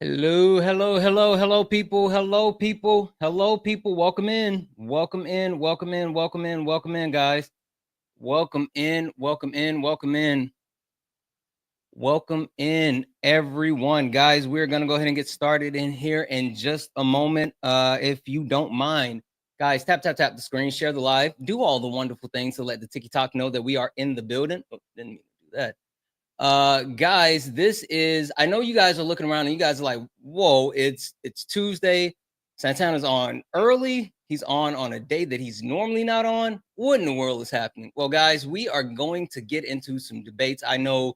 Hello, hello, hello, hello, people. Hello, people. Hello, people. Welcome in. Welcome in. Welcome in. Welcome in. Welcome in, guys. Welcome in. Welcome in. Welcome in. Welcome in, everyone. Guys, we're going to go ahead and get started in here in just a moment. If you don't mind, guys, tap the screen, share the live, do all the wonderful things to let the TikTok know that we are in the building. Oh, didn't mean to do that. Guys, this is, I know you guys are looking around and you guys are like, whoa, it's Tuesday. Santana's on early. He's on a day that he's normally not on. What in the world is happening? Well, guys, we are going to get into some debates. I know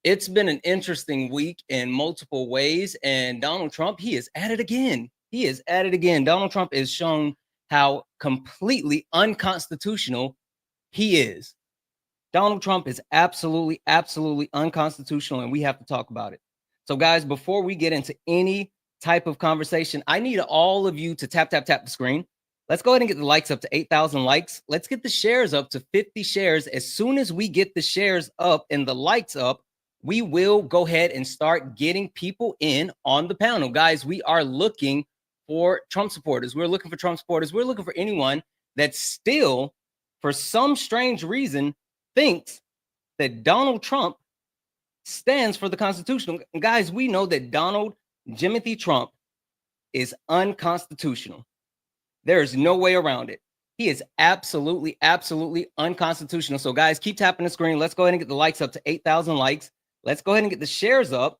it's been an interesting week in multiple ways, and Donald Trump, he is at it again. He is at it again. Donald Trump is shown how completely unconstitutional he is. Donald Trump is absolutely, absolutely unconstitutional, and we have to talk about it. So, guys, before we get into any type of conversation, I need all of you to tap the screen. Let's go ahead and get the likes up to 8,000 likes. Let's get the shares up to 50 shares. As soon as we get the shares up and the likes up, we will go ahead and start getting people in on the panel. Guys, we are looking for Trump supporters. We're looking for Trump supporters. We're looking for anyone that still, for some strange reason, thinks that Donald Trump stands for the Constitution. Guys, we know that Donald Jimothy Trump is unconstitutional. There is no way around it. He is absolutely, absolutely unconstitutional. So, guys, keep tapping the screen. Let's go ahead and get the likes up to 8,000 likes. Let's go ahead and get the shares up.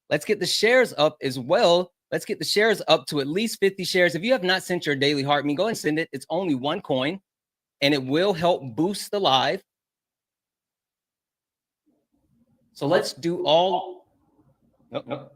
Let's get the shares up as well. Let's get the shares up to at least 50 shares. If you have not sent your daily heart me, go ahead and send it. It's only one coin, and it will help boost the live. So let's do all. Nope.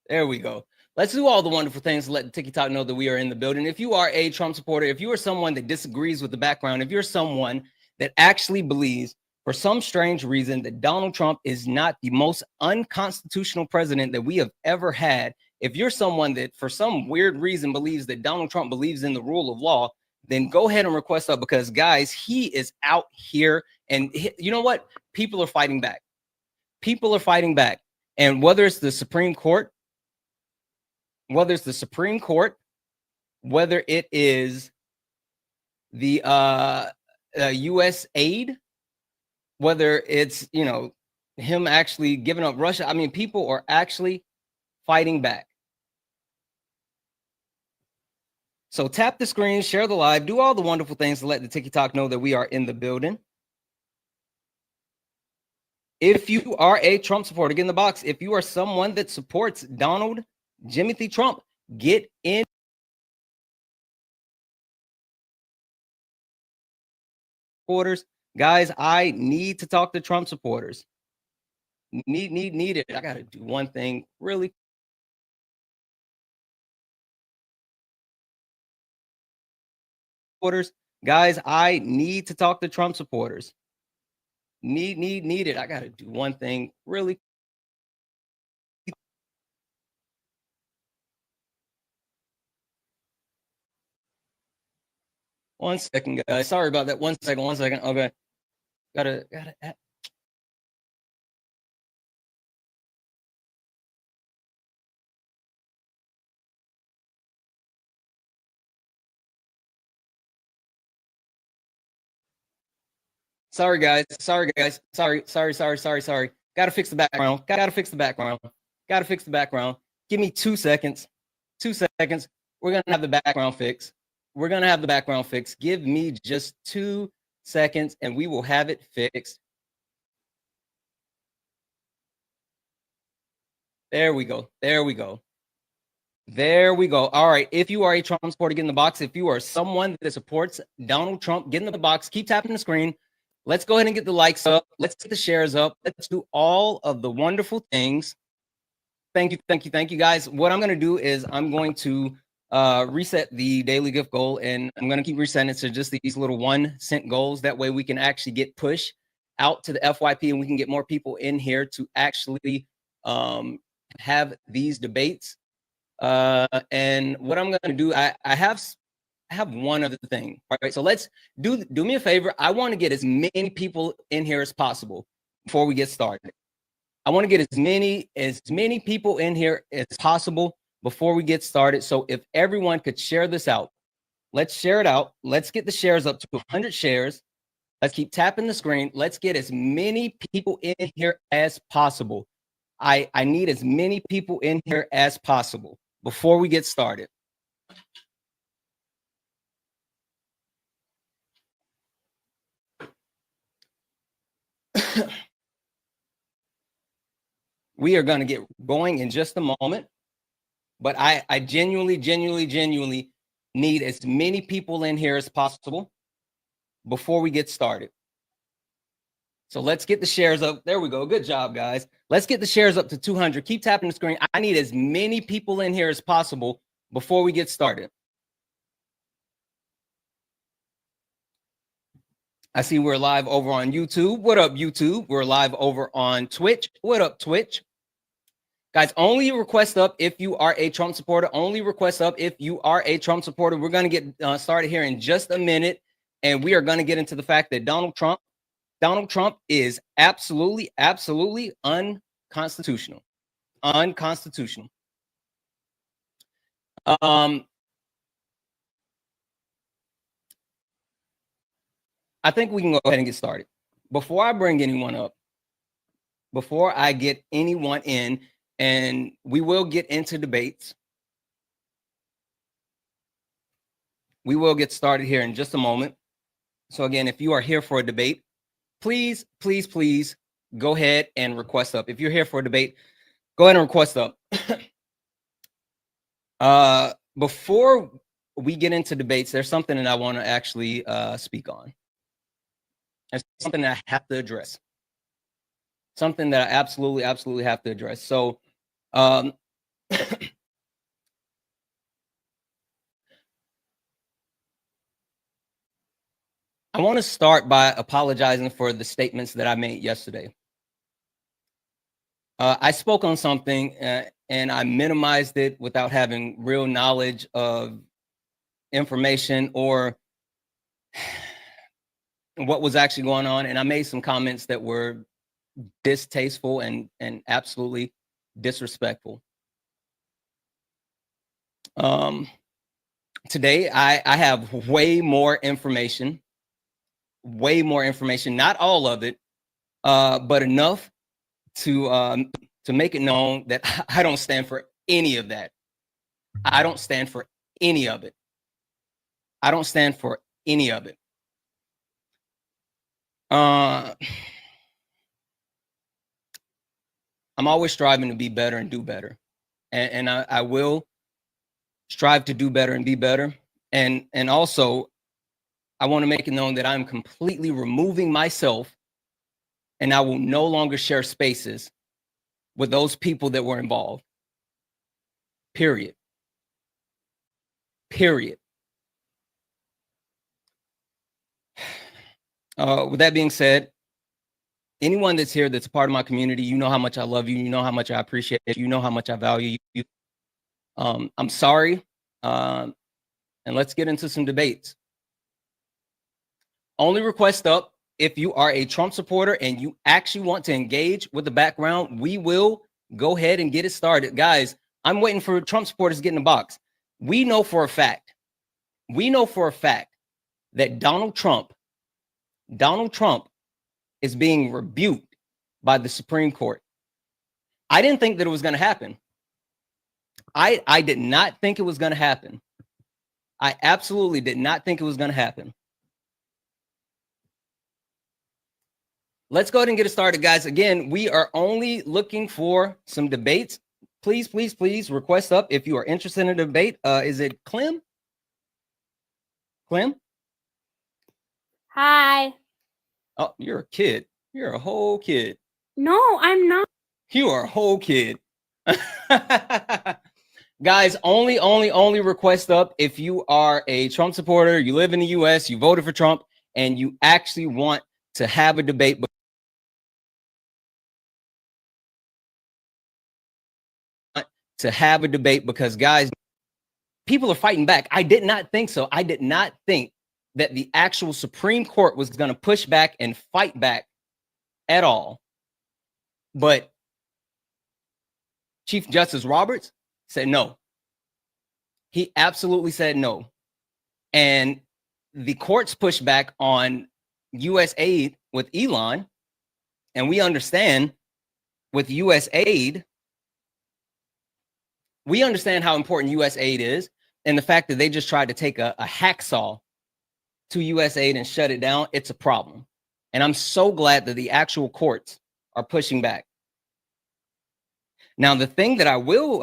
There we go. Let's do all the wonderful things to let the TikTok know that we are in the building. If you are a Trump supporter, if you are someone that disagrees with the background, if you're someone that actually believes for some strange reason that Donald Trump is not the most unconstitutional president that we have ever had, if you're someone that for some weird reason believes that Donald Trump believes in the rule of law, then go ahead and request up, because, guys, he is out here. And you know what? People are fighting back. People are fighting back. And whether it's the Supreme Court, whether it is the U.S. aid, whether it's, him actually giving up Russia. I mean, people are actually fighting back. So tap the screen, share the live, do all the wonderful things to let the TikTok know that we are in the building. If you are a Trump supporter, get in the box. If you are someone that supports Donald Jimothy Trump, get in. Supporters, guys, I need to talk to Trump supporters. Need it. I got to do one thing really. Supporters, guys, I need to talk to Trump supporters. Need it. I got to do one thing really. One second, guys. Sorry about that. One second. Okay. Gotta. Sorry, guys. Sorry. Gotta fix the background. Give me 2 seconds. 2 seconds. We're gonna have the background fixed. Give me just 2 seconds and we will have it fixed. There we go. All right. If you are a Trump supporter, get in the box. If you are someone that supports Donald Trump, get in the box. Keep tapping the screen. Let's go ahead and get the likes up. Let's get the shares up. Let's do all of the wonderful things. Thank you, guys. What I'm going to do is I'm going to reset the daily gift goal, and I'm going to keep resetting it to just these little 1-cent goals. That way we can actually get push out to the FYP, and we can get more people in here to actually have these debates. And what I'm going to do, I have one other thing. All right. So let's do me a favor. I want to get as many people in here as possible. before we get started. I want to get as many people in here as possible before we get started. So if everyone could share this out, let's share it out. Let's get the shares up to 100 shares. Let's keep tapping the screen. Let's get as many people in here as possible. I need as many people in here as possible before we get started. We are going to get going in just a moment, but I genuinely need as many people in here as possible before we get started. So let's get the shares up. There we go. Good job, guys. Let's get the shares up to 200. Keep tapping the screen. I need as many people in here as possible before we get started. I see we're live over on YouTube. What up, YouTube? We're live over on Twitch. What up, Twitch? Guys, only request up if you are a Trump supporter. Only request up if you are a Trump supporter. We're going to get started here in just a minute, and we are going to get into the fact that Donald Trump is absolutely unconstitutional. Unconstitutional. I think we can go ahead and get started. Before I bring anyone up, before I get anyone in, and we will get into debates. We will get started here in just a moment. So again, if you are here for a debate, please go ahead and request up. If you're here for a debate, go ahead and request up. Before we get into debates, there's something that I want to actually speak on. There's something that I have to address. Something that I absolutely have to address. So I want to start by apologizing for the statements that I made yesterday. I spoke on something and I minimized it without having real knowledge of information or what was actually going on. And I made some comments that were distasteful and absolutely disrespectful. Today, I have way more information, not all of it, but enough to make it known that I don't stand for any of that. I don't stand for any of it. I don't stand for any of it. I'm always striving to be better and do better. And I will strive to do better and be better. And also, I want to make it known that I'm completely removing myself and I will no longer share spaces with those people that were involved. Period. With that being said, anyone that's here that's a part of my community, you know how much I love you. You know how much I appreciate it. You know how much I value you. I'm sorry. And let's get into some debates. Only request up if you are a Trump supporter and you actually want to engage with the background. We will go ahead and get it started. Guys, I'm waiting for Trump supporters to get in the box. We know for a fact that Donald Trump is being rebuked by the Supreme Court. I didn't think that it was going to happen. I did not think it was going to happen. I absolutely did not think it was going to happen. Let's go ahead and get it started, guys. Again, we are only looking for some debates. Please request up if you are interested in a debate. Is it Clem? Clem? Hi. Oh, you're a kid. You're a whole kid. No, I'm not. You are a whole kid. Guys, only request up if you are a Trump supporter, you live in the US, you voted for Trump, and you actually want to have a debate. Because, guys, people are fighting back. I did not think so. I did not think that the actual Supreme Court was going to push back and fight back at all. But Chief Justice Roberts said no. He absolutely said no. And the courts pushed back on U.S. aid with Elon. And we understand with U.S. aid, we understand how important U.S. aid is. And the fact that they just tried to take a hacksaw to U.S. aid and shut it down, it's a problem. And I'm so glad that the actual courts are pushing back. Now, the thing that I will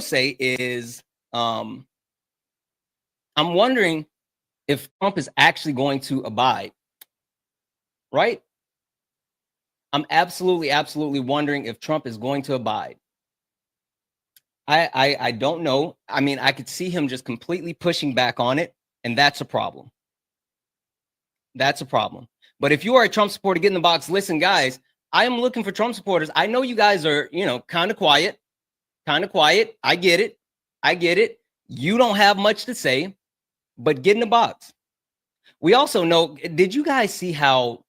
say is, I'm wondering if Trump is actually going to abide. Right? I'm absolutely wondering if Trump is going to abide. I don't know. I mean, I could see him just completely pushing back on it, and that's a problem. That's a problem. But if you are a Trump supporter, get in the box. Listen, guys, I am looking for Trump supporters. I know you guys are, kind of quiet. I get it. You don't have much to say, but get in the box. We also know, did you guys see how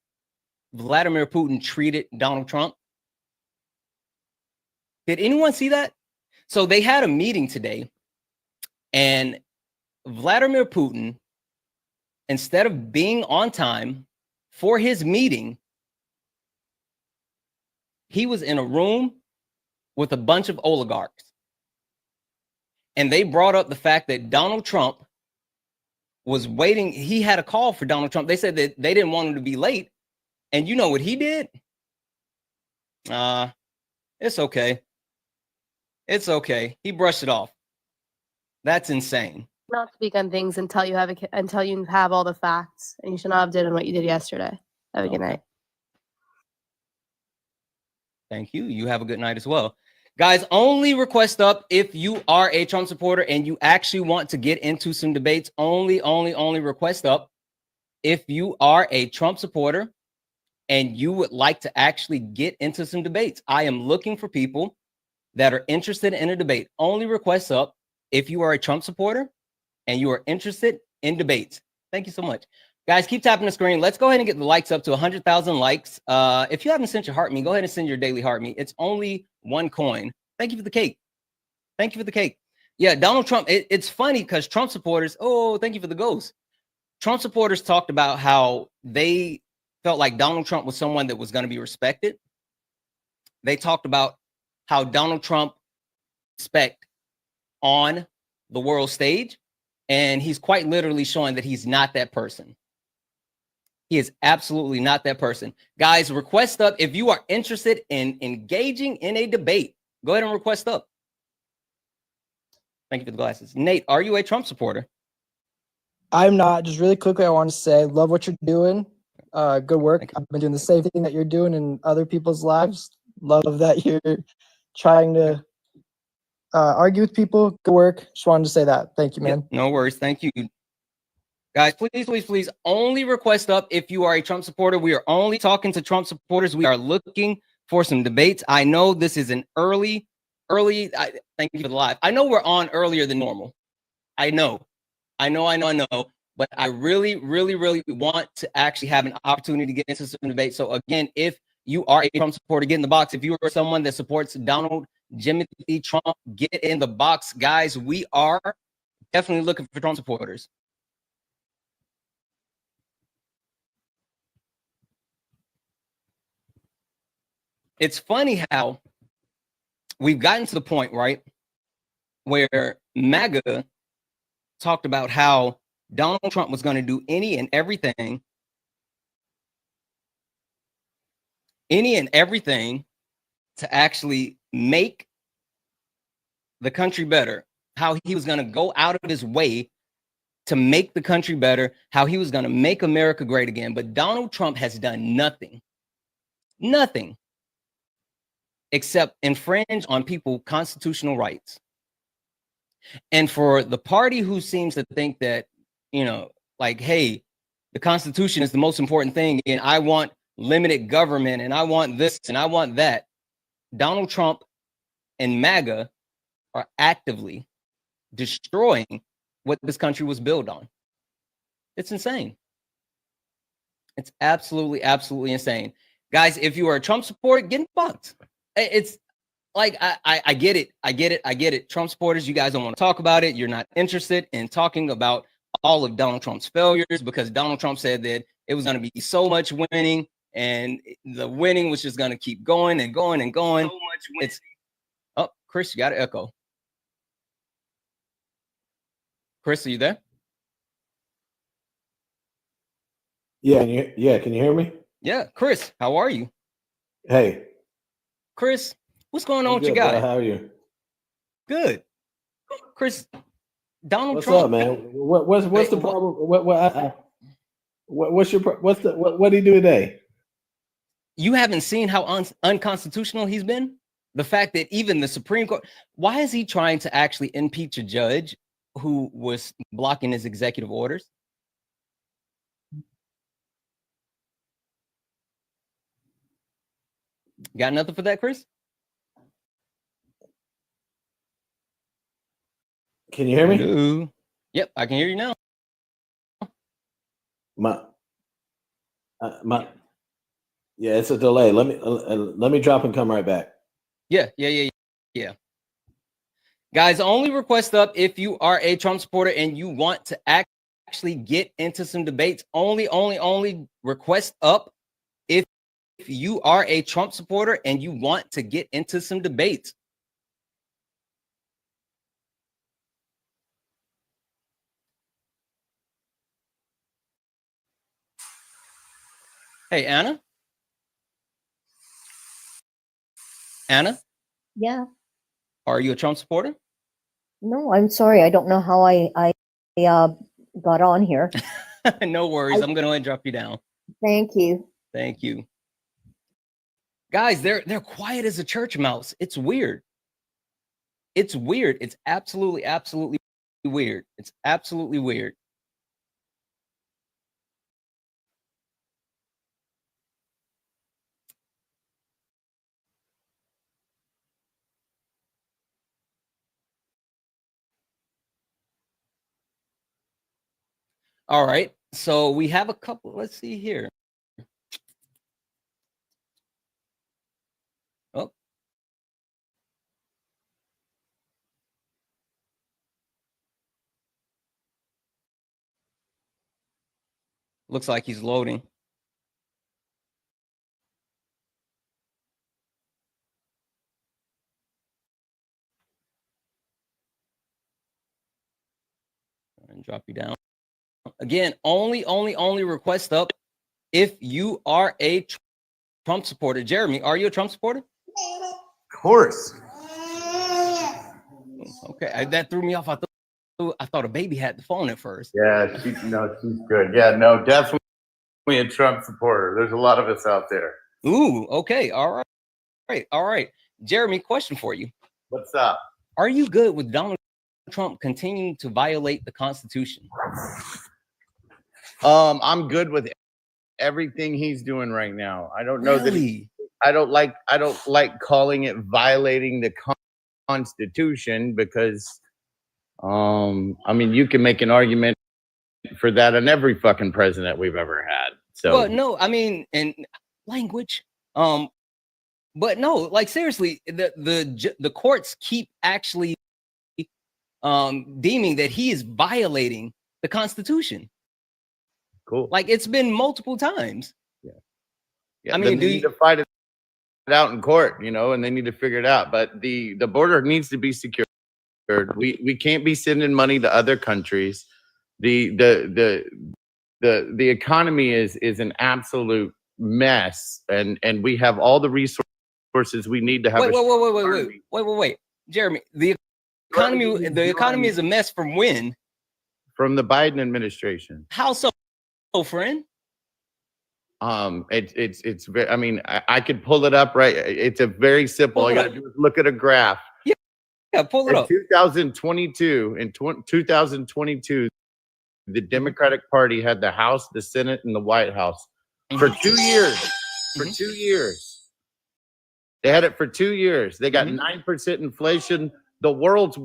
Vladimir Putin treated Donald Trump? Did anyone see that? So they had a meeting today, and Vladimir Putin, instead of being on time for his meeting, he was in a room with a bunch of oligarchs. And they brought up the fact that Donald Trump was waiting. He had a call for Donald Trump. They said that they didn't want him to be late. And you know what he did? It's okay. It's okay. He brushed it off. That's insane. Not speak on things until you have all the facts, and you should not have done what you did yesterday. Have a good night. Thank you. You have a good night as well. Guys, only request up if you are a Trump supporter and you actually want to get into some debates. Only request up if you are a Trump supporter and you would like to actually get into some debates. I am looking for people that are interested in a debate. Only request up if you are a Trump supporter and you are interested in debates. Thank you so much. Guys, keep tapping the screen. Let's go ahead and get the likes up to 100,000 likes. If you haven't sent your heart me, go ahead and send your daily heart me. It's only one coin. Thank you for the cake. Thank you for the cake. Yeah, Donald Trump. It's funny because Trump supporters, thank you for the ghost. Trump supporters talked about how they felt like Donald Trump was someone that was going to be respected. They talked about how Donald Trump respect on the world stage, and he's quite literally showing that he's not that person. He is absolutely not that person. Guys, request up if you are interested in engaging in a debate. Go ahead and request up. Thank you for the glasses. Nate, are you a Trump supporter? I'm not. Just really quickly, I want to say, love what you're doing. Good work. I've been doing the same thing that you're doing in other people's lives. Love that you're trying to argue with people. Good work. Just wanted to say that. Thank you, man. No worries. Thank you. Guys, please, only request up if you are a Trump supporter. We are only talking to Trump supporters. We are looking for some debates. I know this is an early. Thank you for the live. I know we're on earlier than normal. I know. But I really want to actually have an opportunity to get into some debate. So again, if you are a Trump supporter, get in the box. If you are someone that supports Donald Jimothy Trump, get in the box. Guys, we are definitely looking for Trump supporters. It's funny how we've gotten to the point, right, where MAGA talked about how Donald Trump was going to do any and everything to actually make the country better, how he was going to go out of his way to make the country better, how he was going to make America great again. But Donald Trump has done nothing except infringe on people's constitutional rights. And for the party who seems to think that, like, hey, the Constitution is the most important thing, and I want limited government, and I want this, and I want that, Donald Trump and MAGA are actively destroying what this country was built on. It's insane. It's absolutely insane. Guys, if you are a Trump supporter, get fucked. It's like I get it. I get it. I get it. Trump supporters, you guys don't want to talk about it. You're not interested in talking about all of Donald Trump's failures because Donald Trump said that it was going to be so much winning and the winning was just going to keep going and going and going. So much winning. Oh, Chris, you got an echo. Chris, are you there? Yeah, can you hear me? Yeah, Chris, how are you? Hey. Chris, what's going on with good, your guy? bro. How are you? Good. Chris, Donald What's Trump. Up, man? What's the problem? What did he do today? You haven't seen how unconstitutional he's been? The fact that even the Supreme Court, why is he trying to actually impeach a judge who was blocking his executive orders? Got nothing for that, Chris? Can you hear me? Hello. Yep, I can hear you now. Yeah, it's a delay. Let me drop and come right back. Yeah. Guys, only request up if you are a Trump supporter and you want to actually get into some debates. Only request up if you are a Trump supporter and you want to get into some debates. Hey, Anna? Anna? Yeah. Are you a Trump supporter? No, I'm sorry. I don't know how I got on here. No worries. I'm going to drop you down. Thank you. Thank you. Guys, they're quiet as a church mouse. It's weird. It's weird. It's absolutely weird. It's absolutely weird. All right. So we have a couple. Let's see here. Oh. Looks like he's loading. And drop you down. Again, only request up if you are a Trump supporter. Jeremy, are you a Trump supporter? Of course. Okay, that threw me off. I thought a baby had the phone at first. Yeah, she's good. Yeah, no, definitely a Trump supporter. There's a lot of us out there. Ooh, okay, all right. Jeremy, question for you. What's up? Are you good with Donald Trump continuing to violate the Constitution? I'm good with everything he's doing right now. I don't know really? I don't like calling it violating the Constitution because I mean, you can make an argument for that on every fucking president we've ever had. So well, no, I mean, in language, but no, like seriously, the courts keep actually deeming that he is violating the Constitution. Cool. Like it's been multiple times. Yeah. I mean, they need to fight it out in court, and they need to figure it out. But the border needs to be secured. We can't be sending money to other countries. The economy is an absolute mess, and we have all the resources we need to have. Wait, Jeremy, the economy is a mess from when? From the Biden administration. How so, friend? It's very. I mean, I could pull it up right. It's a very simple. All you gotta do is look at a graph. Yeah, pull it up. 2022, in 2022, the Democratic Party had the House, the Senate, and the White House for 2 years. For 2 years. They had it for 2 years. They got 9% inflation, the world's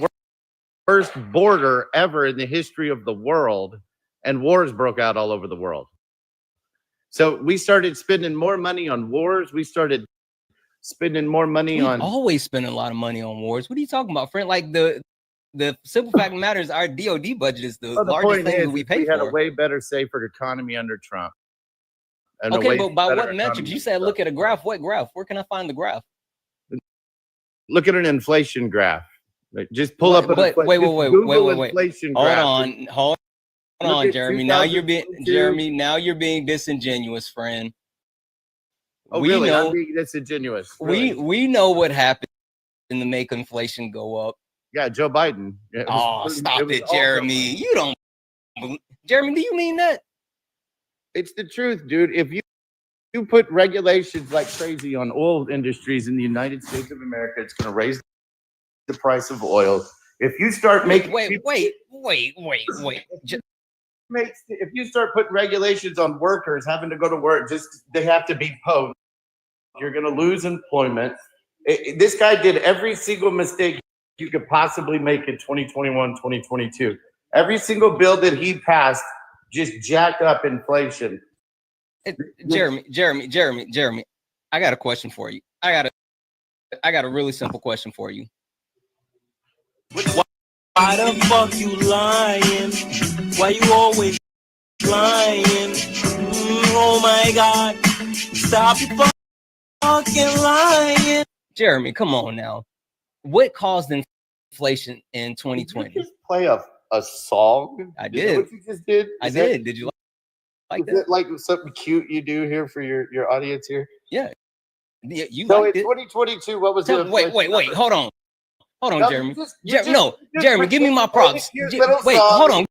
worst border ever in the history of the world, and wars broke out all over the world. So we started spending more money on wars. We started spending more money We on. always spend a lot of money on wars. What are you talking about, friend? Like the simple fact of the matter is our DOD budget is the Well, the largest point thing is, that we is pay we had a for. way better, safer economy under Trump. And a Okay, way but by better what metrics? economy You said under look at a Trump. graph. What graph? Where can I find the graph? Look at an inflation graph. Like, just pull up. But wait, Inflation Hold graph. on, hold Look on, at Jeremy. Now you're being 2022. Now you're being disingenuous, friend. Oh, we really? know I'm being disingenuous. Really? we know what happened to make inflation go up. Yeah, Joe Biden. It was- Oh, stop was it, all Joe Jeremy. Biden. You don't, Jeremy. Do you mean that? It's the truth, dude. If you put regulations like crazy on oil industries in the United States of America, it's going to raise the price of oil. If you start making Wait. if you start putting regulations on workers having to go to work, just they have to be poached, you're going to lose employment. This guy did every single mistake you could possibly make in 2021, 2022. Every single bill that he passed just jacked up inflation. Jeremy. I got a question for you. I got a really simple question for you. Why the fuck you lying? Why you always lying? Oh my God. Stop your fucking lying. Jeremy, come on now. What caused inflation in 2020? Did you just play a song? I Is that did. what you just did? I did. Did you like Is that? it like something cute you do here for your audience here? Yeah. You So liked in it. 2022, what was the Wait. inflation Hold on, number? Jeremy. You just Jeremy, give me my props. Wait, song. hold on.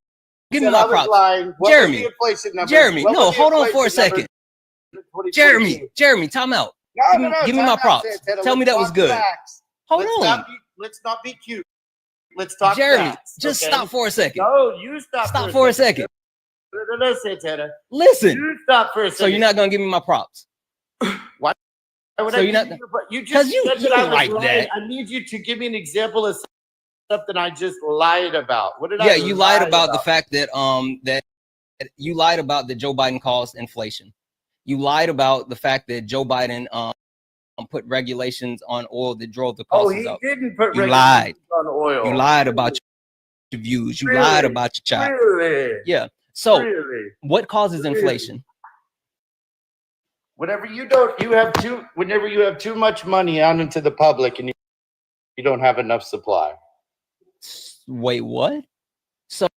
Give me Said my I was props. lying. What Jeremy, was the inflation number? Jeremy, What no, was the hold on for a inflation number second. in 2022? Jeremy, time out. No, Give me time my out, props. Santana. Tell me Let's that was talk good. facts. Hold Let's on. let's not be cute. Let's talk Jeremy, facts. just okay? stop for a second. No, you stop. Stop for a second. No, Santana. Listen. You stop for a second. So you're not gonna give me my props. Why would So I you're give not- you just you said that I was like lying. that. I need you to give me an example of something I just lied about. What did I? Yeah, you lied lie about the fact that that you lied about that Joe Biden caused inflation. You lied about the fact that Joe Biden put regulations on oil that drove the Oh, costs he up. didn't put You regulations lied. on oil. You lied about your views. You lied about your child. Really? Yeah. So Really? what causes Really? inflation? Whenever you have too much money out into the public and you don't have enough supply. Wait, what? So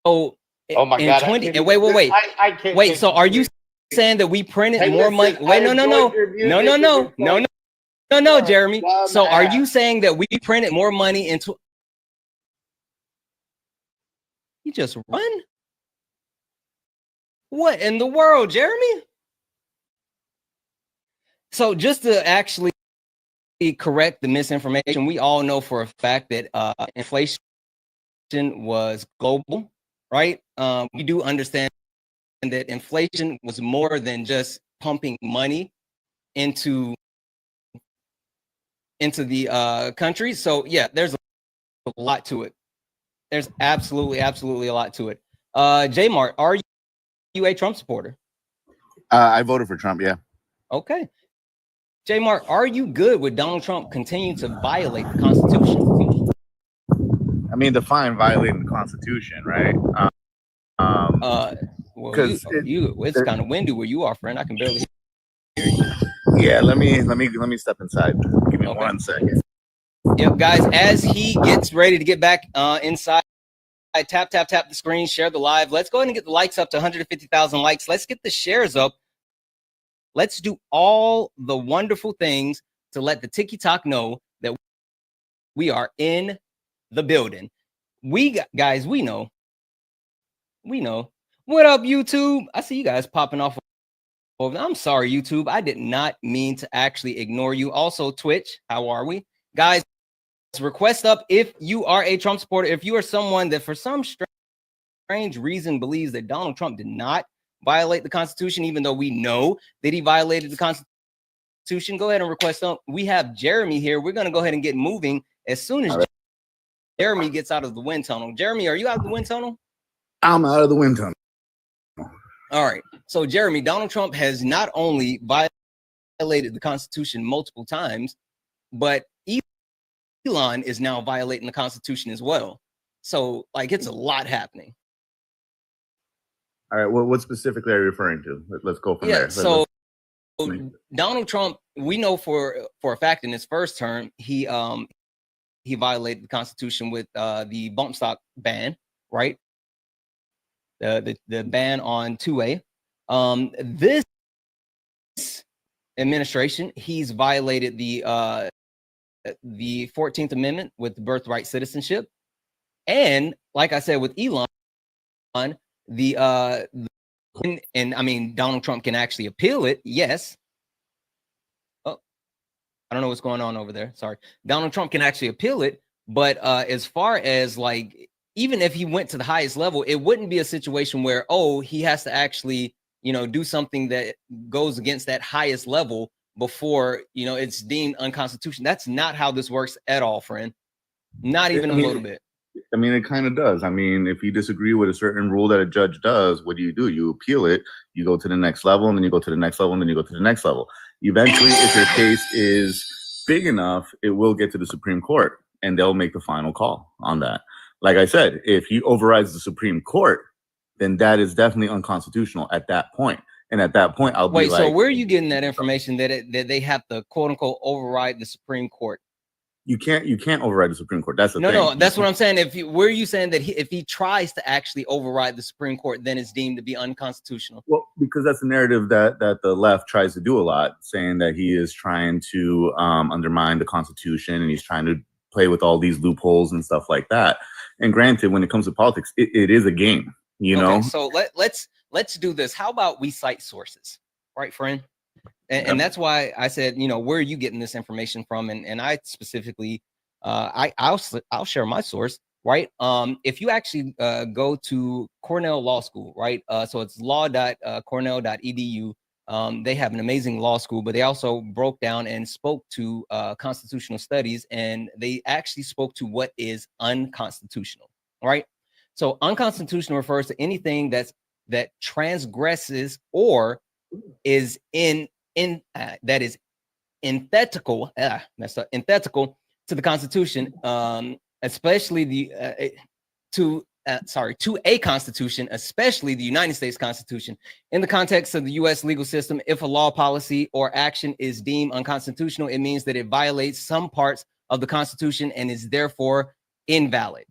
Oh my in God! 20 and wait. I can't. Wait, so are you saying that we printed Hey, more money? listen, Wait, I enjoyed your music and your no, Jeremy. dumb So are ass. you saying that we printed more money into you just run? What in the world, Jeremy? So just to actually correct the misinformation, we all know for a fact that inflation was global, right? We do understand that inflation was more than just pumping money into the country. So yeah, there's a lot to it. There's absolutely a lot to it. J-Mart, are you a Trump supporter? I voted for Trump. Yeah. Okay. J-Mart, are you good with Donald Trump continuing to violate the Constitution? I mean, define violating the Constitution, right? Well, 'cause it's kind of windy where you are, friend. I can barely hear you. Yeah. Let me step inside. Give me Okay. 1 second. Yep, guys, as he gets ready to get back inside, tap the screen, share the live. Let's go ahead and get the likes up to 150,000 likes. Let's get the shares up. Let's do all the wonderful things to let the TikTok know that we are in the building. Guys, we know. What up, YouTube? I see you guys popping off. I'm sorry, YouTube. I did not mean to actually ignore you. Also, Twitch, how are we? Guys, request up if you are a Trump supporter. If you are someone that for some strange reason believes that Donald Trump did not violate the Constitution, even though we know that he violated the Constitution, go ahead and request up. We have Jeremy here. We're going to go ahead and get moving as soon as Jeremy gets out of the wind tunnel. Jeremy, are you out of the wind tunnel? I'm out of the wind tunnel. All right. So Jeremy, Donald Trump has not only violated the Constitution multiple times, but Elon is now violating the Constitution as well. So like it's a lot happening. All right. What specifically are you referring to? Let's go from there. So Donald Trump, we know for a fact in his first term, he violated the Constitution with the bump stock ban, right? The ban on 2A. This administration, he's violated the 14th Amendment with birthright citizenship, and like I said with Elon, and I mean Donald Trump can actually appeal it. Yes. Oh, I don't know what's going on over there. Sorry. Donald Trump can actually appeal it, but as far as like, even if he went to the highest level, it wouldn't be a situation where, oh, he has to actually, do something that goes against that highest level before, it's deemed unconstitutional. That's not how this works at all, friend. Not even a little bit. I mean, it kind of does. I mean, if you disagree with a certain rule that a judge does, what do? You appeal it, you go to the next level, and then you go to the next level, and then you go to the next level. Eventually, if your case is big enough, it will get to the Supreme Court, and they'll make the final call on that. Like I said, if he overrides the Supreme Court, then that is definitely unconstitutional at that point. And at that point, I'll be like, so where are you getting that information that they have to quote unquote override the Supreme Court? You can't override the Supreme Court. That's the thing. No, that's what I'm saying. Where are you saying that if he tries to actually override the Supreme Court, then it's deemed to be unconstitutional? Well, because that's the narrative that the left tries to do a lot, saying that he is trying to undermine the Constitution and he's trying to play with all these loopholes and stuff like that. And granted, when it comes to politics, it is a game, know? So let's do this. How about we cite sources, right, friend? And that's why I said, where are you getting this information from? And I specifically, I'll share my source, right? If you actually go to Cornell Law School, right? So it's law.cornell.edu. They have an amazing law school, but they also broke down and spoke to constitutional studies, and they actually spoke to what is unconstitutional, right? So unconstitutional refers to anything that transgresses or is that is antithetical to the Constitution, especially to a Constitution, especially the United States Constitution. In the context of the U.S. legal system, if a law, policy, or action is deemed unconstitutional, it means that it violates some parts of the Constitution and is therefore invalid.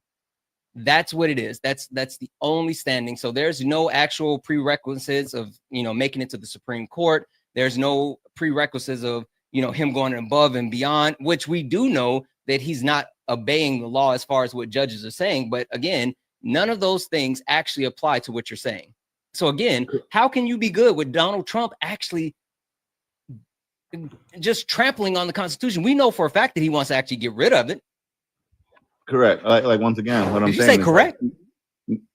That's what it is. That's the only standing. So there's no actual prerequisites of making it to the Supreme Court. There's no prerequisites of him going above and beyond, which we do know that he's not obeying the law as far as what judges are saying. But again, none of those things actually apply to what you're saying. So again, how can you be good with Donald Trump actually just trampling on the Constitution? We know for a fact that he wants to actually get rid of it. Correct. Like once again, what I'm saying. Did you say correct?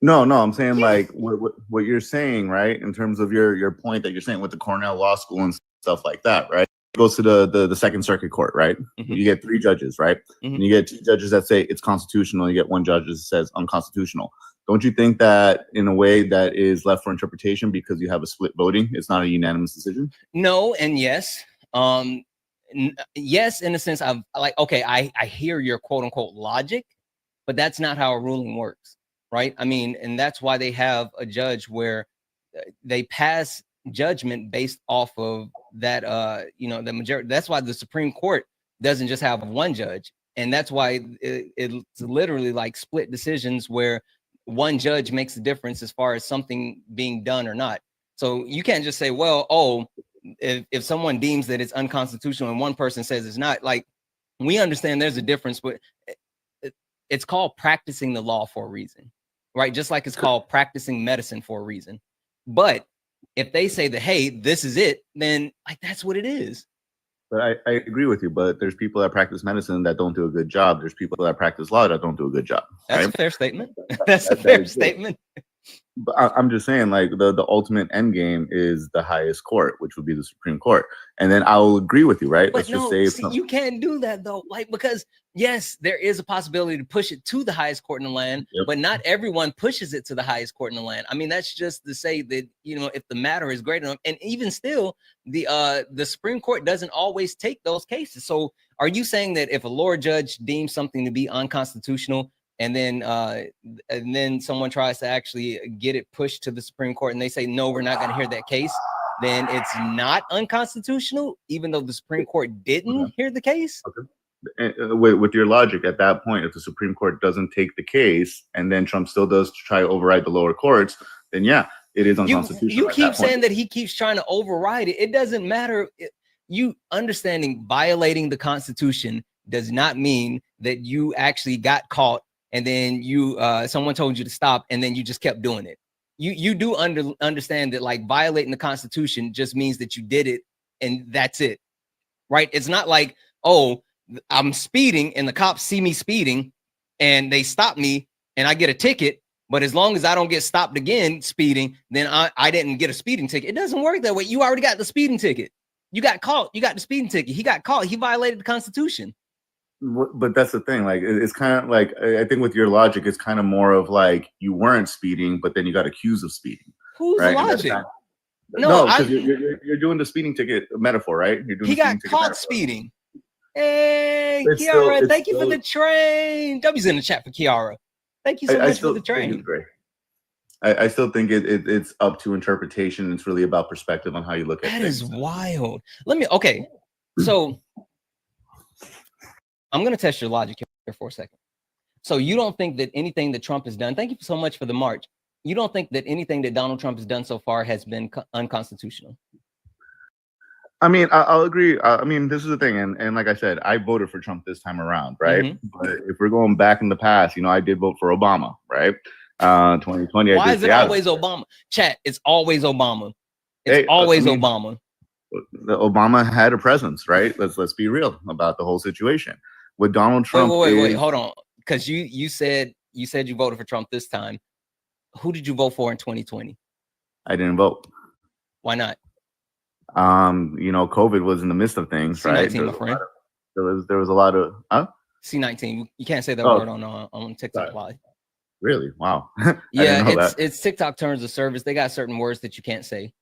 No, I'm saying like what you're saying, right? In terms of your point that you're saying with the Cornell Law School and stuff like that, right? It goes to the Second Circuit Court, right? Mm-hmm. You get 3 judges, right? Mm-hmm. And you get 2 judges that say it's constitutional. You get 1 judge that says unconstitutional. Don't you think that in a way that is left for interpretation because you have a split voting, it's not a unanimous decision? No, and yes. Yes, in a sense, I hear your quote unquote logic, but that's not how a ruling works, right? I mean, and that's why they have a judge where they pass judgment based off of that, the majority. That's why the Supreme Court doesn't just have 1 judge, and that's why it's literally like split decisions where 1 judge makes the difference as far as something being done or not. So you can't just say, well, if someone deems that it's unconstitutional and 1 person says it's not, like, we understand there's a difference, but it's called practicing the law for a reason, right? Just like it's called practicing medicine for a reason. But if they say that, hey, this is it, then like that's what it is. But I agree with you, but there's people that practice medicine that don't do a good job. There's people that practice law that don't do a good job. That's right? A fair statement. That's a fair statement. But I'm just saying, like, the ultimate end game is the highest court, which would be the Supreme Court. And then I will agree with you, right? But Let's no, just say see, you can't do that though. Like, because yes, there is a possibility to push it to the highest court in the land, but not everyone pushes it to the highest court in the land. I mean, that's just to say that, you know, if the matter is great enough, and even still, the Supreme Court doesn't always take those cases. So are you saying that if a lower judge deems something to be unconstitutional, and then someone tries to actually get it pushed to the Supreme Court and they say, no, we're not going to hear that case, then it's not unconstitutional, even though the Supreme Court didn't hear the case? with your logic, at that point, if the Supreme Court doesn't take the case and then Trump still does try to override the lower courts, then yeah, it is unconstitutional. You keep saying that he keeps trying to override it. It doesn't matter. You understanding violating the Constitution does not mean that you actually got caught and then you someone told you to stop and then you just kept doing it. You do understand that, like, violating the Constitution just means that you did it and that's it, right? It's not like, oh, I'm speeding and the cops see me speeding and they stop me and I get a ticket, but as long as I don't get stopped again speeding, then I didn't get a speeding ticket. It doesn't work that way. You already got the speeding ticket. You got caught. You got the speeding ticket. He got caught. He violated the Constitution. But that's the thing. Like, it's kind of like, I think with your logic, it's kind of more of like you weren't speeding, but then you got accused of speeding. Who's right? logic? No, because you're doing the speeding ticket metaphor, right? You're doing he got caught speeding. Hey, Kiara, thank you for the train. W's in the chat for Kiara. Thank you so much for the train. I still think it's up to interpretation. It's really about perspective on how you look at that. Things. That is wild. Okay. So I'm going to test your logic here for a second. So you don't think that anything that Trump has done, thank you so much for the march. You don't think that anything that Donald Trump has done so far has been unconstitutional? I mean, I'll agree. I mean, this is the thing. And like I said, I voted for Trump this time around, right? Mm-hmm. But if we're going back in the past, you know, I did vote for Obama, right? 2020. Why is it always Obama? Chat, it's always Obama. It's always Obama. Obama had a presence, right? Let's be real about the whole situation. With Donald Trump, wait, hold on, because you said you voted for Trump this time. Who did you vote for in 2020? I didn't vote. Why not? You know, COVID was in the midst of things, right? C19, my friend. There was a lot of C19. You can't say that word on TikTok Live. Really? Wow. Yeah, it's TikTok terms of service. They got certain words that you can't say.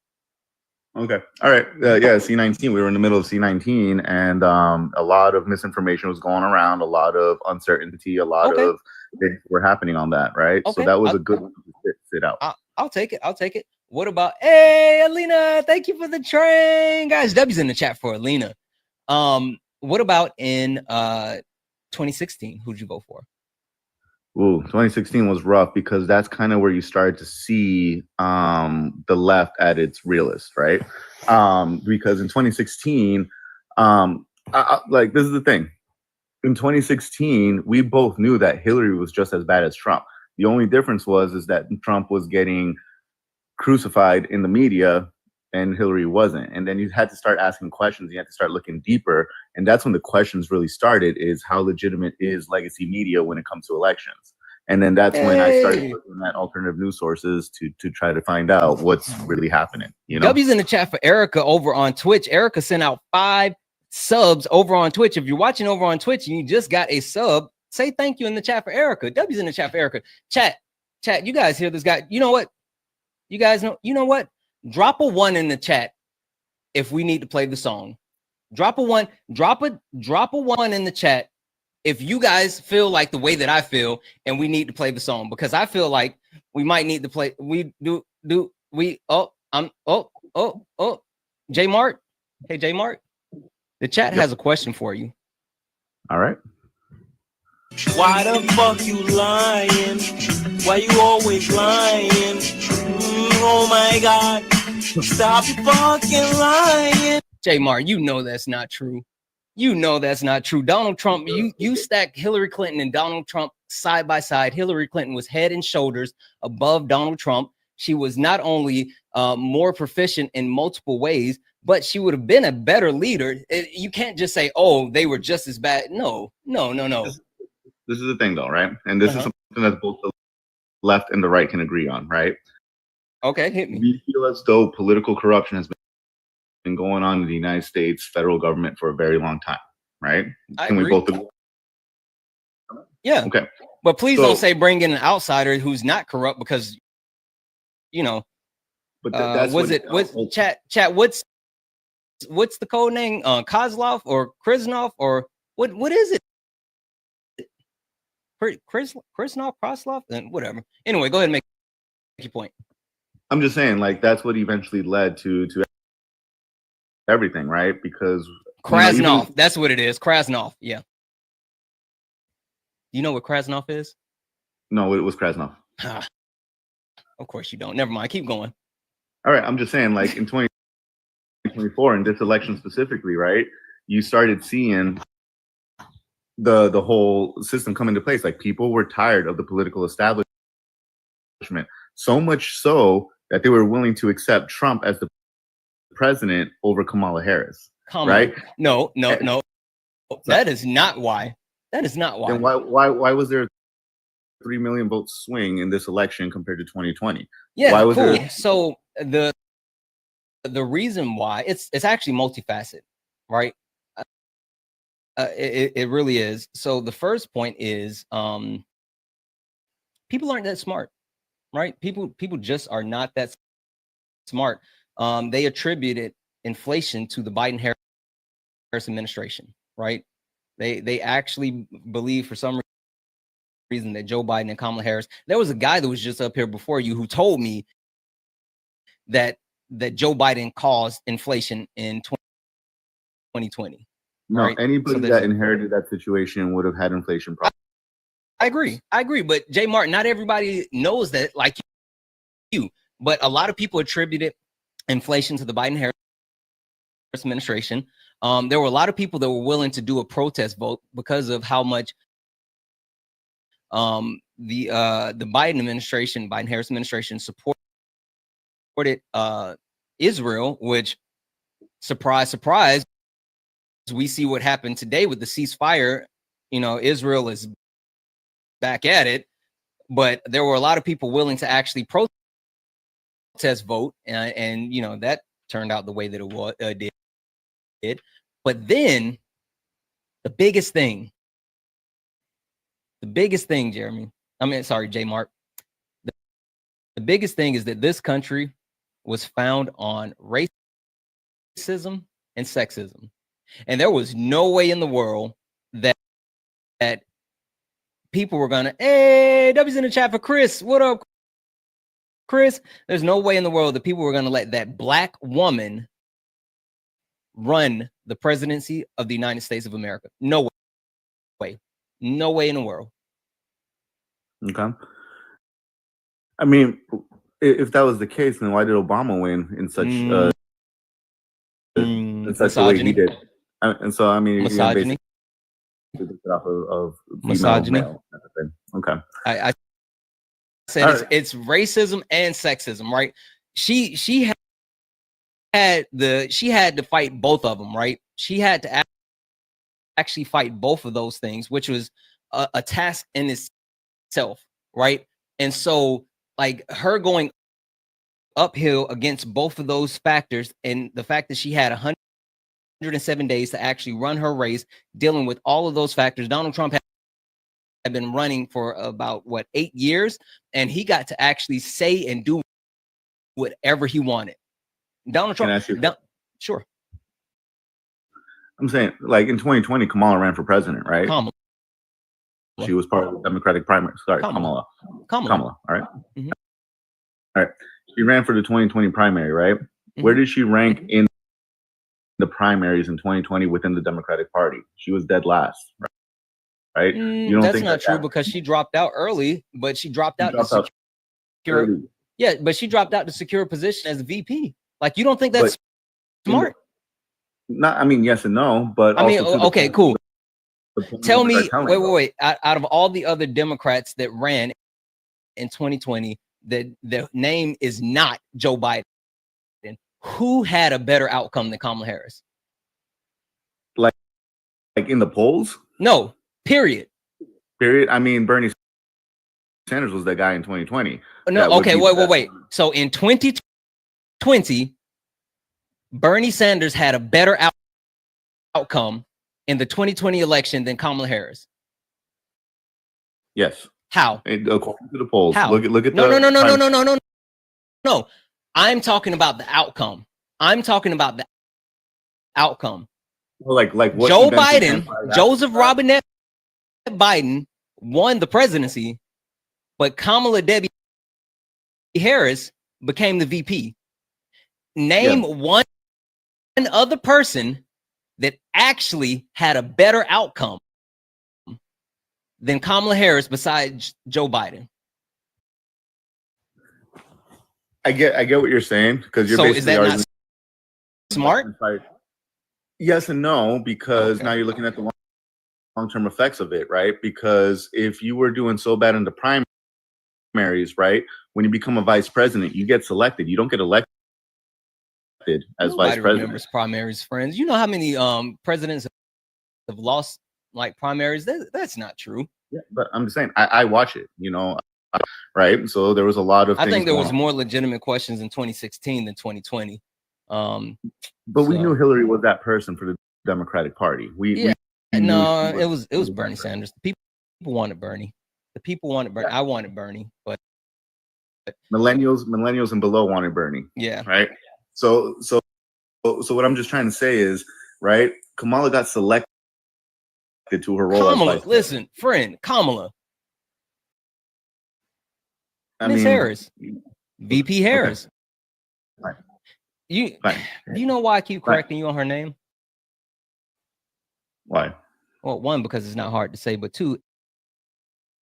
Okay. All right. Yeah, C19. We were in the middle of C19, and a lot of misinformation was going around, a lot of uncertainty, a lot of things were happening on that, right? Okay. So that was a good one to sit out. I'll take it. I'll take it. What about, hey, Alina, thank you for the train. Guys, W's in the chat for Alina. What about in 2016? Who'd you vote for? Ooh, 2016 was rough because that's kind of where you started to see the left at its realest, right? Because in 2016, like, this is the thing. In 2016, we both knew that Hillary was just as bad as Trump. The only difference is that Trump was getting crucified in the media and Hillary wasn't. And then you had to start asking questions. You had to start looking deeper. And that's when the questions really started, is how legitimate is legacy media when it comes to elections? And then that's when I started looking at alternative news sources to try to find out what's really happening. You know, W's in the chat for Erica over on Twitch. Erica sent out 5 subs over on Twitch. If you're watching over on Twitch and you just got a sub, say thank you in the chat for Erica. W's in the chat for Erica. Chat, you guys hear this guy? You know what? You guys know, you know what? Drop a 1 in the chat if we need to play the song. Drop a 1 in the chat if you guys feel like the way that I feel and we need to play the song, because I feel like we might need to play. J Mart. Hey, J Mart. The chat has a question for you. All right. Why the fuck you lying? Why you always lying? Oh my God. Stop fucking lying. J Mart, you know that's not true. You know that's not true. Donald Trump, you stack Hillary Clinton and Donald Trump side by side. Hillary Clinton was head and shoulders above Donald Trump. She was not only more proficient in multiple ways, but she would have been a better leader. You can't just say, oh, they were just as bad. No. This is the thing, though, right? And this is something that's both left and the right can agree on, right? Okay, hit me. We feel as though political corruption has been going on in the United States federal government for a very long time, right? I Can we agree. both agree? Yeah. Okay. But please So- don't say bring in an outsider who's not corrupt, because you know, But that's what's what- chat? What's the code name? Kozlov or Krisnov or what is it? Krisnov, Kroslov, and whatever. Anyway, go ahead and make your point. I'm just saying, like, that's what eventually led to everything, right? Because Krasnov, even- that's what it is. Krasnov, yeah. You know what Krasnov is? no, it was Krasnov. Of course you don't. Never mind. Keep going. All right, I'm just saying, like, in 2024, in this election specifically, right, you started seeing the whole system come into place. Like, people were tired of the political establishment, so much so that they were willing to accept Trump as the president over Kamala Harris. Come right? on. No. That is not why. That is not why. Then why was there a 3 million vote swing in this election compared to 2020? Yeah, why was cool. there? So the reason why it's actually multifaceted, right? It really is. So the first point is people aren't that smart, right? People just are not that smart. They attributed inflation to the Biden-Harris administration, right? They actually believe for some reason that Joe Biden and Kamala Harris. There was a guy that was just up here before you who told me that Joe Biden caused inflation in 2020. No, right? anybody So that inherited that situation would have had inflation problems. I agree. But Jay Martin, not everybody knows that like you. But a lot of people attributed inflation to the Biden-Harris administration. There were a lot of people that were willing to do a protest vote because of how much the Biden administration, Biden-Harris administration supported Israel, which, surprise, surprise, we see what happened today with the ceasefire. You know, Israel is back at it, but there were a lot of people willing to actually protest vote, and you know that turned out the way that it did. But then the biggest thing, Jeremy, J Mark, the biggest thing is that this country was found on racism and sexism. And there was no way in the world that people were gonna, hey, W's in the chat for Chris. What up, Chris? There's no way in the world that people were gonna let that black woman run the presidency of the United States of America. No way. No way in the world. Okay. I mean, if that was the case, then why did Obama win in such a way he did? And so, I mean, misogyny. Off of Misogyny. Male, okay. I said it's racism and sexism, right? She had to fight both of them, right? She had to actually fight both of those things, which was a task in itself, right? And so, like, her going uphill against both of those factors, and the fact that she had 107 days to actually run her race, dealing with all of those factors. Donald Trump had been running for about 8 years, and he got to actually say and do whatever he wanted. Donald Trump, sure. I'm saying, like, in 2020, Kamala ran for president, right? Kamala. She was part of the Democratic primary. Sorry, Kamala. All right. Mm-hmm. All right. She ran for the 2020 primary, right? Mm-hmm. Where did she rank in the primaries in 2020 within the Democratic Party? She was dead last, right? You don't that's think not true because she dropped out early, but she dropped out to secure. Yeah, but she dropped out to secure a position as a VP. Like, you don't think that's smart? Not, I mean, yes and no, but I mean, okay, cool. Tell me, wait. Out of all the other Democrats that ran in 2020, the name is not Joe Biden. Who had a better outcome than Kamala Harris? Like in the polls? No, period. I mean, Bernie Sanders was that guy in 2020. No, okay, wait. So in 2020, Bernie Sanders had a better outcome in the 2020 election than Kamala Harris. Yes. How? According to the polls. How? Look at No. I'm talking about the outcome. Like what Joe Biden, Joseph Robinette Biden won the presidency, but Kamala Debbie Harris became the VP. Name one other person that actually had a better outcome than Kamala Harris besides Joe Biden. I get what you're saying, because you're basically is that not smart? Yes and no, because now you're looking at the long-term effects of it, right? Because if you were doing so bad in the primaries, right, when you become a vice president, you get selected. You don't get elected as vice president. Remembers primaries, friends. You know how many presidents have lost like primaries? That's not true. Yeah, but I'm just saying, I watch it, right? So there was a lot of. I think there was more legitimate questions in 2016 than 2020. But we knew Hillary was that person for the Democratic Party. It was Bernie Sanders. The people wanted Bernie. I wanted Bernie, but millennials and below wanted Bernie. Yeah. Right. So what I'm just trying to say is, right, Kamala got selected to her role. Kamala, listen, friend, Kamala. Miss Harris. VP Harris. Right. You know why I keep correcting you on her name? Why? Well, one, because it's not hard to say, but two,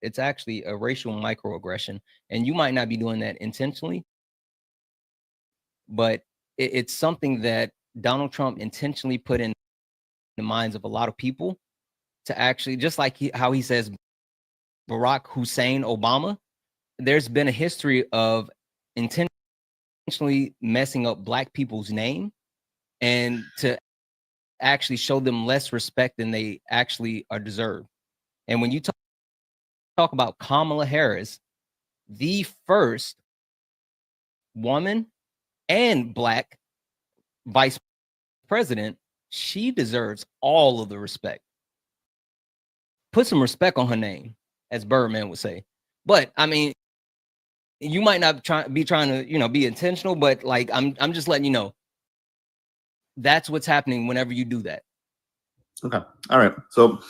it's actually a racial microaggression, and you might not be doing that intentionally, but it's something that Donald Trump intentionally put in the minds of a lot of people to actually, just like how he says Barack Hussein Obama, there's been a history of intentionally messing up Black people's name and to actually show them less respect than they actually are deserved. And when you talk about Kamala Harris, the first woman and Black vice president, she deserves all of the respect. Put some respect on her name, as Birdman would say. But I mean, you might not be trying to, be intentional, but like I'm just letting you know that's what's happening whenever you do that. Okay. All right. So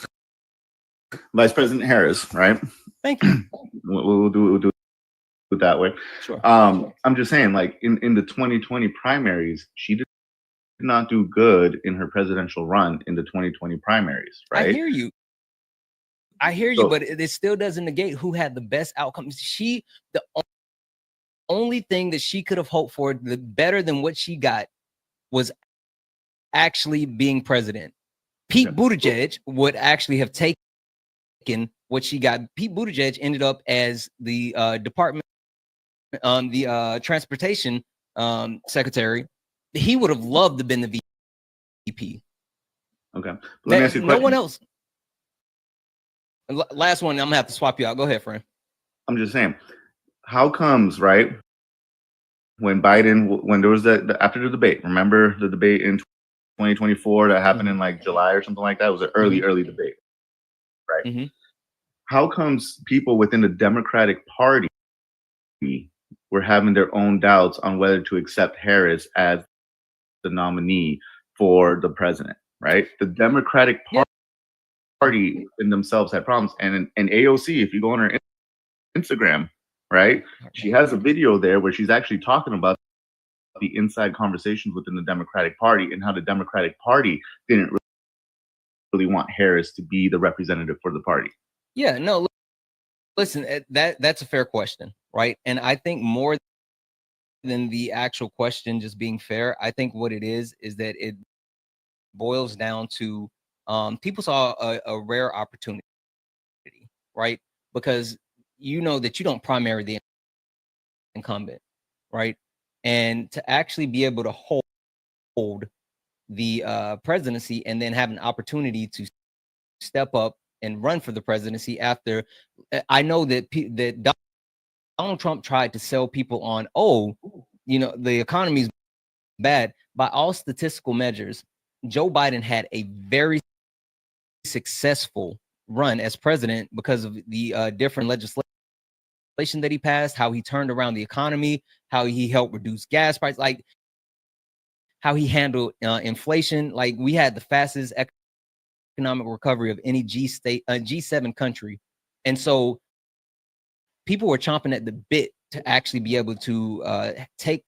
Vice President Harris, right? Thank you. We'll do it that way. Sure. I'm just saying, like in the 2020 primaries, she did not do good in her presidential run in the 2020 primaries, right? I hear you, but it still doesn't negate who had the best outcomes. The only thing that she could have hoped for, the better than what she got, was actually being president. Pete Buttigieg would actually have taken what she got. Pete Buttigieg ended up as the transportation secretary. He would have loved to have been the VP. Okay. Let me ask you a question. No one else. Last one, I'm gonna have to swap you out. Go ahead, friend. I'm just saying, how comes, right, when there was after the debate, remember the debate in 2024 that happened in like July or something like that? It was an early debate, right? Mm-hmm. How comes people within the Democratic Party were having their own doubts on whether to accept Harris as the nominee for the president, right? The Democratic Party in themselves had problems. And AOC, if you go on her Instagram, right, she has a video there where she's actually talking about the inside conversations within the Democratic Party and how the Democratic Party didn't really want Harris to be the representative for the party. Yeah, no, listen, that's a fair question, right? And I think more than the actual question just being fair, I think what it is that it boils down to people saw a rare opportunity, right? Because you know that you don't primary the incumbent, right? And to actually be able to hold the presidency and then have an opportunity to step up and run for the presidency after, I know that Donald Trump tried to sell people on, oh, the economy's bad. By all statistical measures, Joe Biden had a very successful run as president because of the different legislation that he passed, how he turned around the economy, how he helped reduce gas prices, like how he handled inflation. Like, we had the fastest economic recovery of any G7 country. And so people were chomping at the bit to actually be able to take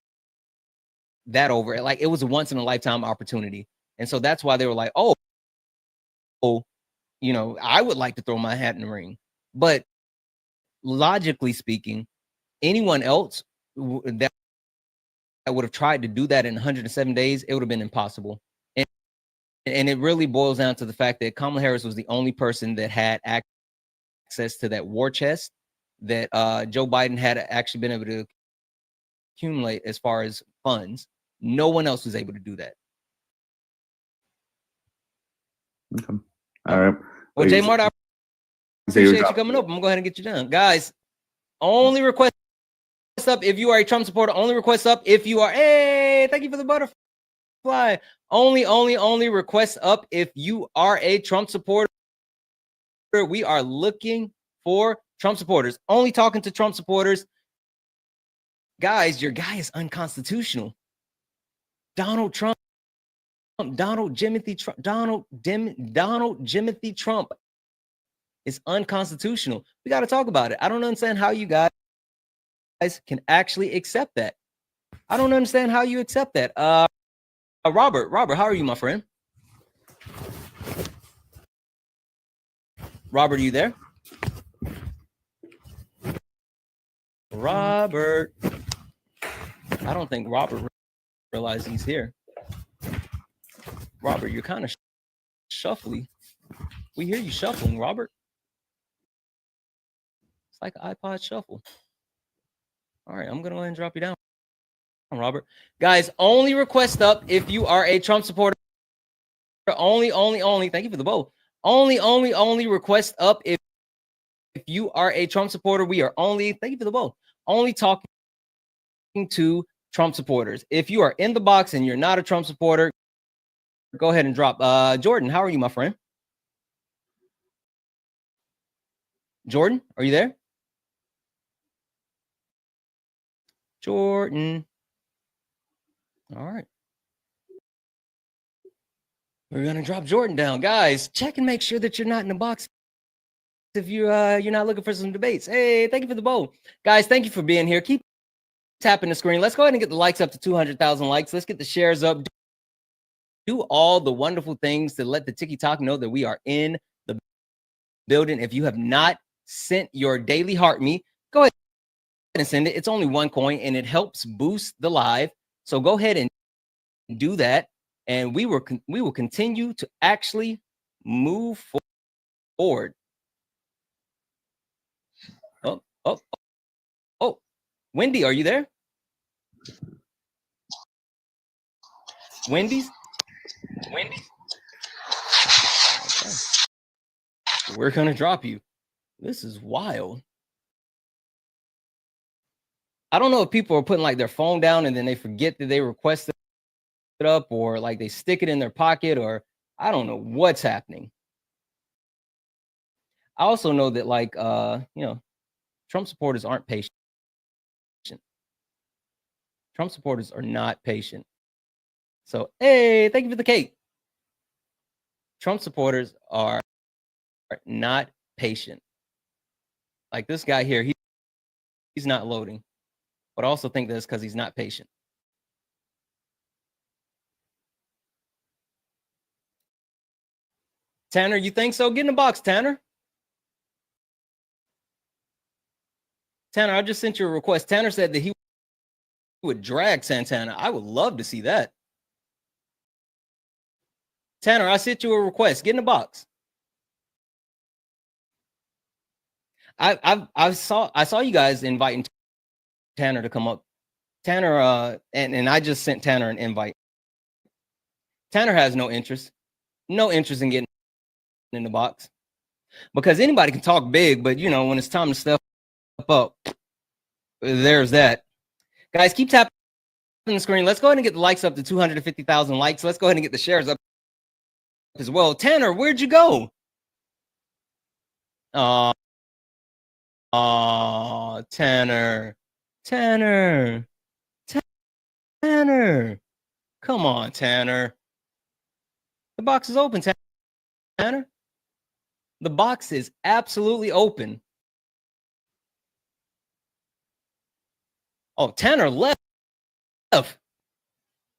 that over. Like, it was a once in a lifetime opportunity. And so that's why they were like, oh, I would like to throw my hat in the ring. But logically speaking, anyone else that would have tried to do that in 107 days, it would have been impossible. And it really boils down to the fact that Kamala Harris was the only person that had access to that war chest that Joe Biden had actually been able to accumulate as far as funds. No one else was able to do that. Okay. All right. Well, Jay Martin, I appreciate you coming up. I'm going to go ahead and get you done. Guys, only request up if you are a Trump supporter. Only request up if you are, hey, thank you for the butterfly. Only request up if you are a Trump supporter. We are looking for Trump supporters. Only talking to Trump supporters. Guys, your guy is unconstitutional. Donald Jimothy Trump is unconstitutional. We got to talk about it. I don't understand how you guys can actually accept that. I don't understand how you accept that. Robert, how are you, my friend? Robert, are you there? Robert. I don't think Robert realized he's here. Robert, you're kind of shuffly. We hear you shuffling, Robert. It's like an iPod shuffle. All right, I'm going to go ahead and drop you down, Robert. Guys, only request up if you are a Trump supporter. Only. Thank you for the bow. Only request up if you are a Trump supporter. We are only, thank you for the bow, only talking to Trump supporters. If you are in the box and you're not a Trump supporter, go ahead and drop. Jordan, how are you, my friend? Jordan, are you there? Jordan. All right. We're going to drop Jordan down. Guys, check and make sure that you're not in the box if you're not looking for some debates. Hey, thank you for the bow. Guys, thank you for being here. Keep tapping the screen. Let's go ahead and get the likes up to 200,000 likes. Let's get the shares up. Do all the wonderful things to let the TikTok know that we are in the building. If you have not sent your daily heart me, go ahead and send it. It's only one coin and it helps boost the live. So go ahead and do that. And we will continue to actually move forward. Oh, Wendy, are you there? Wendy. Okay. We're gonna drop you. This is wild. I don't know if people are putting like their phone down and then they forget that they requested it up, or like they stick it in their pocket, or I don't know what's happening. I also know that like Trump supporters aren't patient. Trump supporters are not patient. So, hey, thank you for the cake. Trump supporters are not patient. Like this guy here, he's not loading, but I also think that's because he's not patient. Tanner, you think so? Get in the box, Tanner. Tanner, I just sent you a request. Tanner said that he would drag Santana. I would love to see that. Tanner, I sent you a request. Get in the box. I saw you guys inviting Tanner to come up. Tanner, and I just sent Tanner an invite. Tanner has no interest in getting in the box, because anybody can talk big, but when it's time to step up, there's that. Guys, keep tapping the screen. Let's go ahead and get the likes up to 250,000 likes. Let's go ahead and get the shares up as well. Tanner, where'd you go? Tanner. Come on, Tanner. The box is open, Tanner. The box is absolutely open. Oh, Tanner left.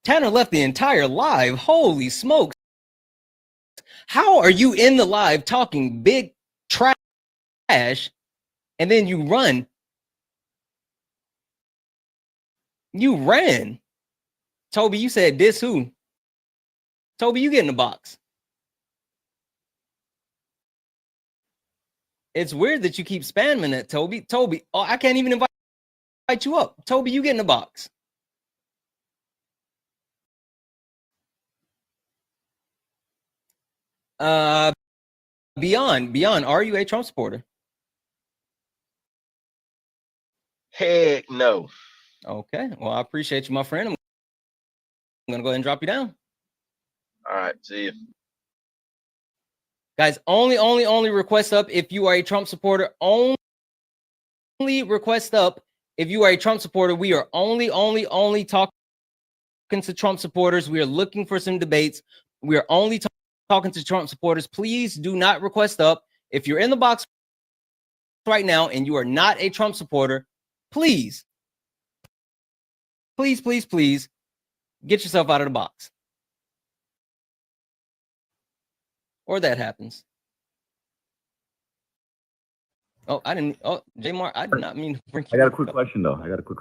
Tanner left the entire live. Holy smokes. How are you in the live talking big trash and then you run? You ran. Toby, you said this who? Toby, you get in the box. It's weird that you keep spamming it, Toby. Toby, oh, I can't even invite you up. Toby, you get in the box. Beyond, are you a Trump supporter? Heck no. Okay, well, I appreciate you, my friend. I'm gonna go ahead and drop you down. All right, see you. Guys, only request up if you are a Trump supporter. Only request up if you are a Trump supporter. We are only talking to Trump supporters. We are looking for some debates. We are only talking to Trump supporters. Please do not request up. If you're in the box right now and you are not a Trump supporter, please get yourself out of the box. Or that happens. Oh, I didn't. Oh, J-Mar, I did not mean to bring you. I got a quick question though. I got a quick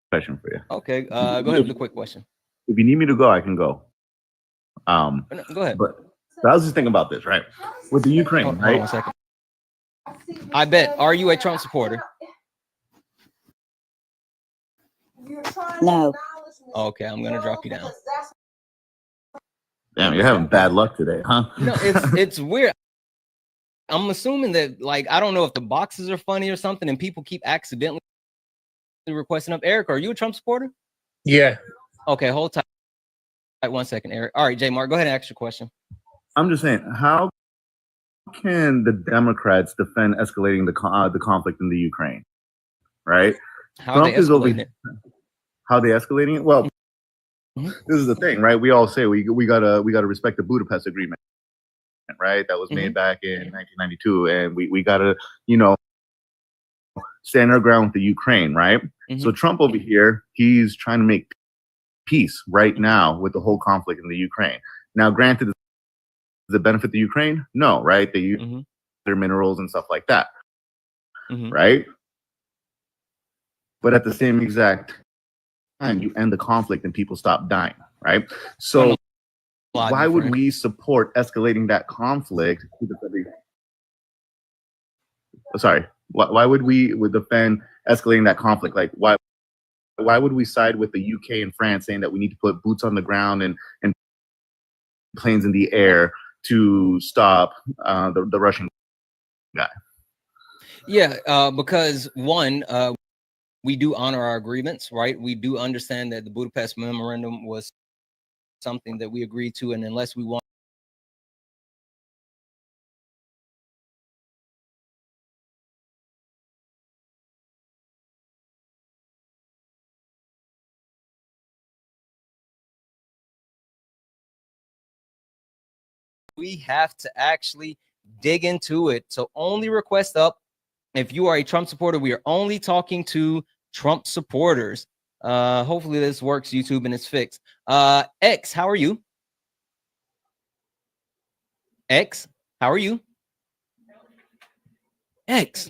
question for you. Okay, go ahead with the quick question. If you need me to go, I can go. No, go ahead. But so I was just thinking about this, right? With the Ukraine, Hold right? on 1 second. I bet. Are you a Trump supporter? No. Okay, I'm gonna drop you down. Damn, you're having bad luck today, huh? No, it's weird. I'm assuming that, like, I don't know if the boxes are funny or something, and people keep accidentally requesting up. Eric, are you a Trump supporter? Yeah. Okay, hold tight 1 second, Eric. All right, J Mark, go ahead and ask your question. I'm just saying, how can the Democrats defend escalating the conflict in the Ukraine? Right? How are they escalating it? How they escalating it? Well, this is the thing, right? We all say we gotta respect the Budapest Agreement, right? That was made back in 1992, and we gotta, stand our ground with the Ukraine, right? So Trump over here, he's trying to make peace right now with the whole conflict in the Ukraine. Now, granted, does it benefit the Ukraine? No, right? They use their minerals and stuff like that, right? But at the same exact time, you end the conflict and people stop dying, right? So why would we support escalating that conflict? Sorry, why would we defend escalating that conflict? Like, why would we side with the UK and France saying that we need to put boots on the ground and planes in the air to stop the Russian guy? Yeah, because one, we do honor our agreements, right? We do understand that the Budapest Memorandum was something that we agreed to, and unless we want we have to actually dig into it. So only request up if you are a Trump supporter. We are only talking to Trump supporters. Hopefully this works, YouTube, and it's fixed. X, how are you? X, how are you? X.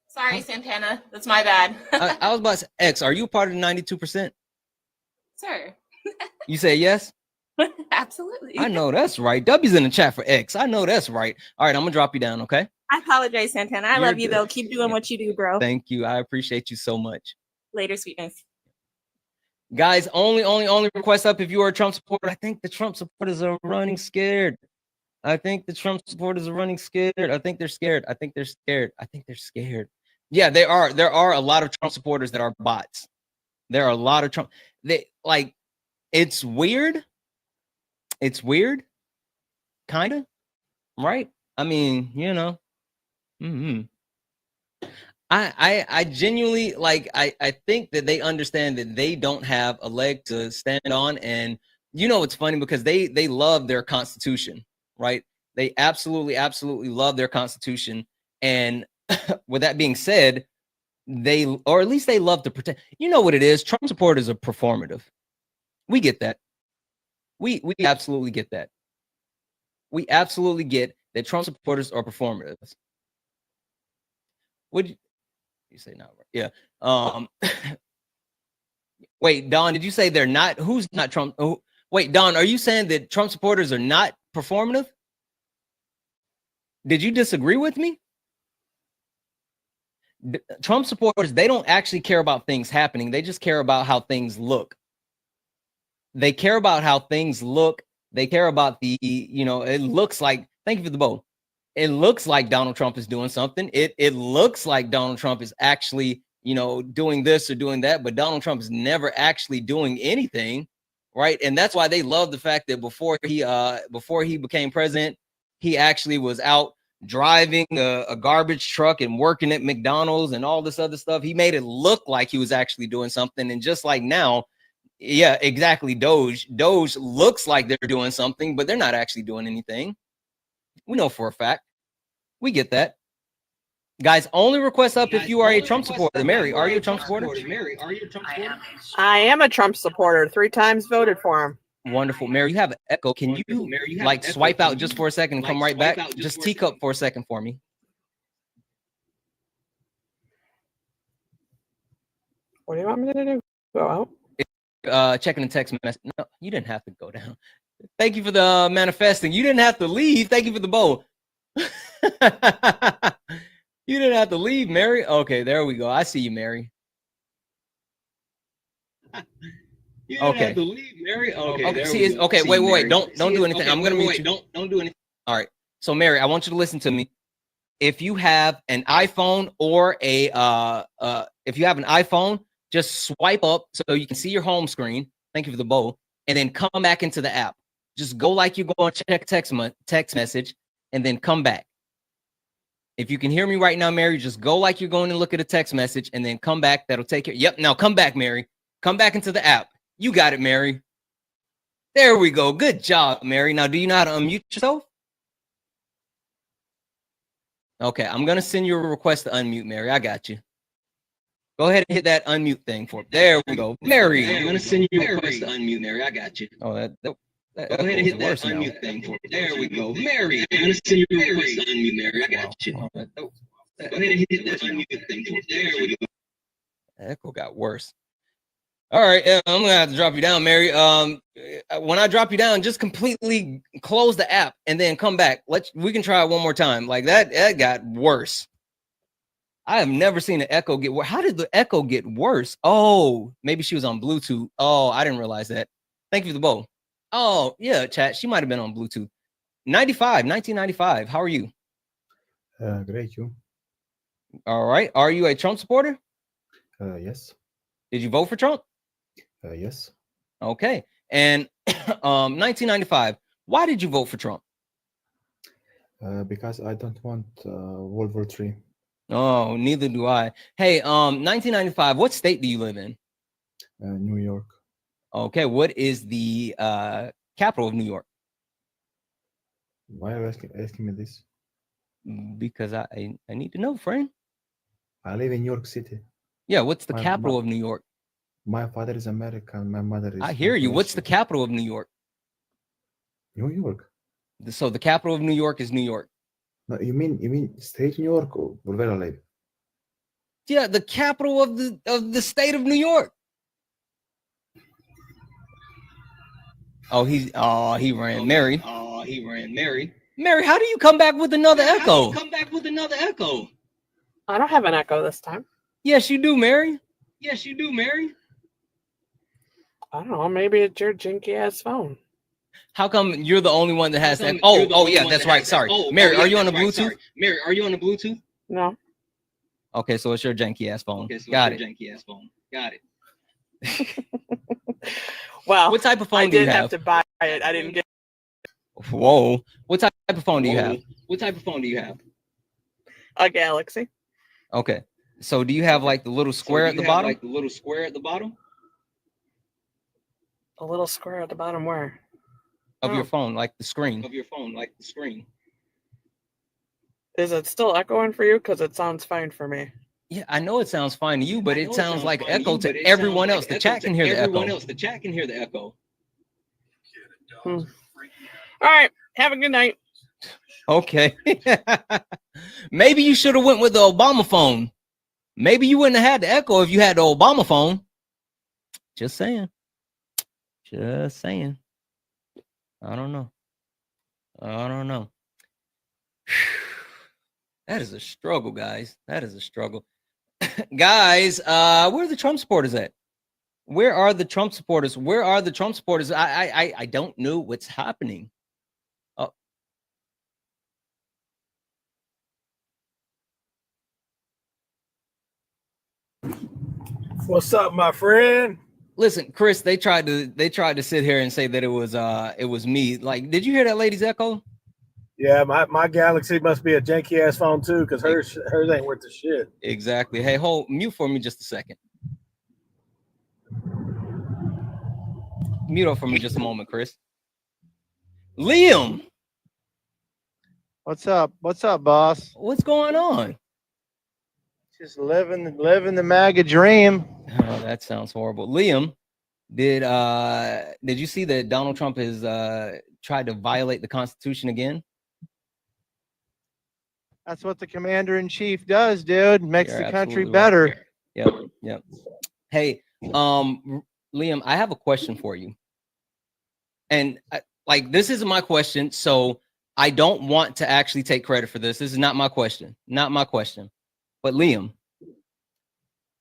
Sorry, Santana. That's my bad. I was about to say, X, are you a part of the 92%? Sir. You say yes? Absolutely. I know that's right. W's in the chat for X. I know that's right. All right, I'm gonna drop you down, okay? I apologize, Santana. I love you, though. Keep doing what you do, bro. Thank you. I appreciate you so much. Later, sweetness. Guys, only request up if you are a Trump supporter. I think the Trump supporters are running scared. I think the Trump supporters are running scared. I think they're scared. I think they're scared. I think they're scared. Yeah, there are a lot of Trump supporters that are bots. There are a lot of Trump. It's weird. It's weird, kind of, right? I mean, I genuinely I think that they understand that they don't have a leg to stand on, and it's funny because they love their Constitution, right? They absolutely love their Constitution, and with that being said, or at least they love to pretend. You know what it is? Trump supporters are performative. We get that. We absolutely get that. We absolutely get that Trump supporters are performative. Would you say not right? Yeah. Wait, Don, did you say they're not? Who's not Trump? Oh, wait, Don, are you saying that Trump supporters are not performative? Did you disagree with me? Trump supporters, they don't actually care about things happening. They just care about how things look. They care about how things look. They care about it looks like, thank you for the bow. It looks like Donald Trump is doing something. It looks like Donald Trump is actually, doing this or doing that, but Donald Trump is never actually doing anything, right? And that's why they love the fact that before he became president, he actually was out driving a garbage truck and working at McDonald's and all this other stuff. He made it look like he was actually doing something. And just like now, yeah, exactly. Doge looks like they're doing something, but they're not actually doing anything. We know for a fact. We get that. Guys, only request up if you are a Trump supporter. Mary, are you a Trump supporter? I am a Trump supporter. 3 times voted for him. Wonderful. Mary, you have an echo. Can you swipe out just for a second and come right back? Just teacup for a second for me. What do you want me to do? Go out? Checking the text message. No, you didn't have to go down. Thank you for the manifesting. You didn't have to leave. Thank you for the bow. You didn't have to leave, Mary. Okay, there we go. I see you, Mary. You didn't have to leave, Mary. Okay, wait. Don't do anything. I'm gonna mute you. Don't do anything. All right. So, Mary, I want you to listen to me. If you have an iPhone or if you have an iPhone, just swipe up so you can see your home screen. Thank you for the bow. And then come back into the app. Just go like you're going to check text message and then come back. If you can hear me right now, Mary, just go like you're going to look at a text message and then come back. That'll take care. Yep. Now come back, Mary. Come back into the app. You got it, Mary. There we go. Good job, Mary. Now, do you know how to unmute yourself? Okay. I'm going to send you a request to unmute, Mary. I got you. Go ahead and hit that unmute thing for me. There we go. Mary. I'm going to send you a request to unmute, Mary. I got you. Oh, go ahead and hit that unmute thing for me. There we go. Mary. I'm going to send you a request to unmute, Mary. I got you. Go ahead and hit that unmute thing for me. There we go. That echo got worse. All right, I'm gonna have to drop you down, Mary. When I drop you down, just completely close the app and then come back. We can try it one more time. Like that got worse. I have never seen an echo get worse. How did the echo get worse? Oh, maybe she was on Bluetooth. Oh, I didn't realize that. Thank you for the bow. Oh, yeah, chat. She might have been on Bluetooth. 1995. How are you? Great, you. All right. Are you a Trump supporter? Yes. Did you vote for Trump? Yes. Okay. And 1995. Why did you vote for Trump? Because I don't want World War III. Oh, neither do I. Hey, 1995. What state do you live in? New York. Okay. What is the capital of New York? Why are you asking me this? Because I need to know, friend. I live in New York City. Yeah. What's the capital of New York? My father is American. My mother is. I hear you. What's the capital of New York? New York. So the capital of New York is New York. No, you mean state New York or where I live? Yeah, the capital of the state of New York. He ran. Mary. Mary, how do you come back with another echo? I don't have an echo this time. Yes, you do, Mary. I don't know. Maybe it's your jinky ass phone. How come you're the only one that has that? Oh, yeah, that's right. Sorry. Mary, are you on the Bluetooth? No. Okay, so it's your janky ass phone. Okay, so Got it's it. your janky ass phone. Got it. Well, What type of phone I do you did have have? to buy it. I didn't get Whoa. What type of phone do you have? What type of phone do you have? a Galaxy. Okay. So do you have like the little square at the bottom Like the little square at the bottom A little square at the bottom where? of your Oh. phone, like the screen? of your phone, like the screen? Is it still echoing for you? Because it sounds fine for me. Yeah, I know it sounds fine to you, but I it know sounds like fine echo you, but to it everyone sounds else. like The echo chat to can hear the everyone echo. else. The chat can hear the echo. All right. Have a good night. Okay. Maybe you should have went with the Obama phone. Maybe you wouldn't have had the echo if you had the Obama phone. Just saying. Just saying. I don't know. I don't know. That is a struggle, guys. That is a struggle. Guys, where are the Trump supporters at? Where are the Trump supporters? Where are the Trump supporters? I don't know what's happening. Oh. What's up, my friend? Listen, Chris, they tried to sit here and say that it was me. Like, did you hear that lady's echo? Yeah, my Galaxy must be a janky ass phone too, because hers ain't worth the shit. Exactly. Hey, hold mute for me just a second. Mute up for me just a moment, Chris. Liam. What's up? What's up, boss? What's going on? Just living the MAGA dream. Oh, that sounds horrible. Liam, did you see that Donald Trump has tried to violate the Constitution again? That's what the commander-in-chief does, dude. Makes You're the country absolutely better. right. Yep. Hey, Liam, I have a question for you. And like, this isn't my question, so I don't want to actually take credit for this. This is not my question. Not my question. But Liam,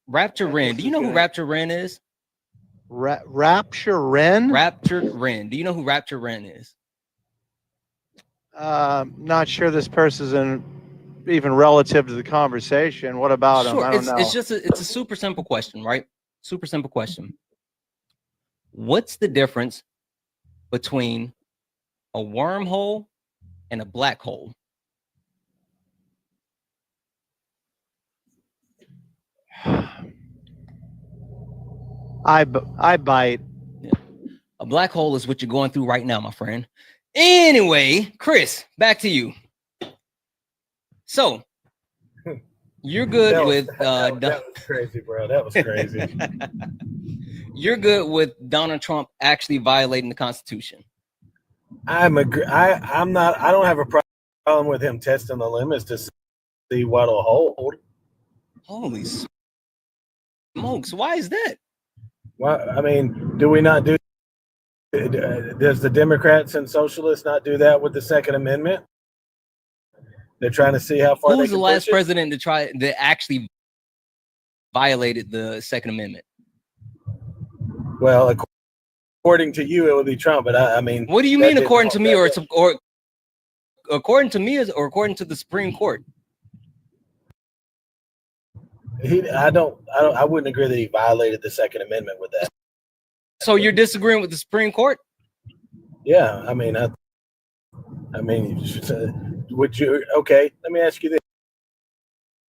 Rapture Wren. Do you know who Rapture Wren is? Rapture Wren? Rapture Wren. Do you know who Rapture Wren is? Not sure this person's even relative to the conversation. What about him? I don't know. It's a super simple question, right? Super simple question. What's the difference between a wormhole and a black hole? I bite. Yeah. A black hole is what you're going through right now, my friend. Anyway, Chris, back to you. So you're good with that was crazy, bro. That was crazy. You're good with Donald Trump actually violating the Constitution. I'm not. I don't have a problem with him testing the limits to see what'll hold. Holy smokes! Why is that? Well, I mean, do we not do? Does the Democrats and socialists not do that with the Second Amendment? They're trying to see how far. Who was the last push it. president that actually violated the Second Amendment? Well, according to you, it would be Trump. But I mean, what do you mean, according to me, or according to me, or according to the Supreme Court? I wouldn't agree that he violated the Second Amendment with that. So you're disagreeing with the Supreme Court? Yeah, I mean, would you? Okay, let me ask you this: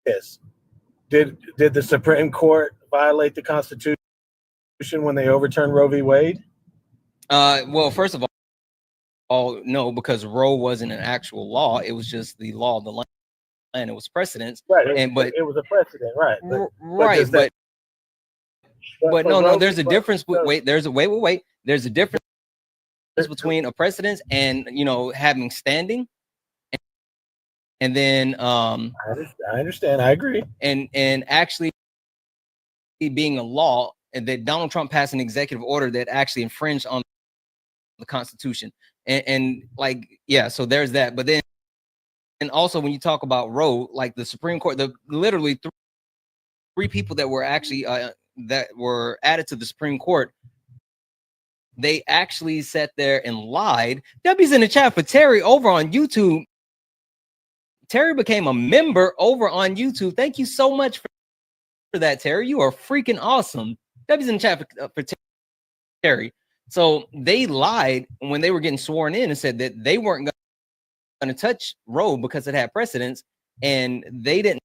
Yes, did the Supreme Court violate the Constitution when they overturned Roe v. Wade? Well, first of all, no, because Roe wasn't an actual law; it was just the law of the land. And it was precedence, right? But it was a precedent, right? But no, there's a difference. Wait, there's a difference between a precedence and having standing, and then I understand, I agree, and actually being a law, and that Donald Trump passed an executive order that actually infringed on the Constitution, and like, yeah, so there's that. But then. And also, when you talk about Roe, like the Supreme Court, the literally three people that were actually that were added to the Supreme Court, they actually sat there and lied. Debbie's in the chat for Terry over on YouTube. Terry became a member over on YouTube. Thank you so much for that, Terry. You are freaking awesome. W's in the chat for Terry. So they lied when they were getting sworn in and said that they weren't going to touch Roe because it had precedence, and they didn't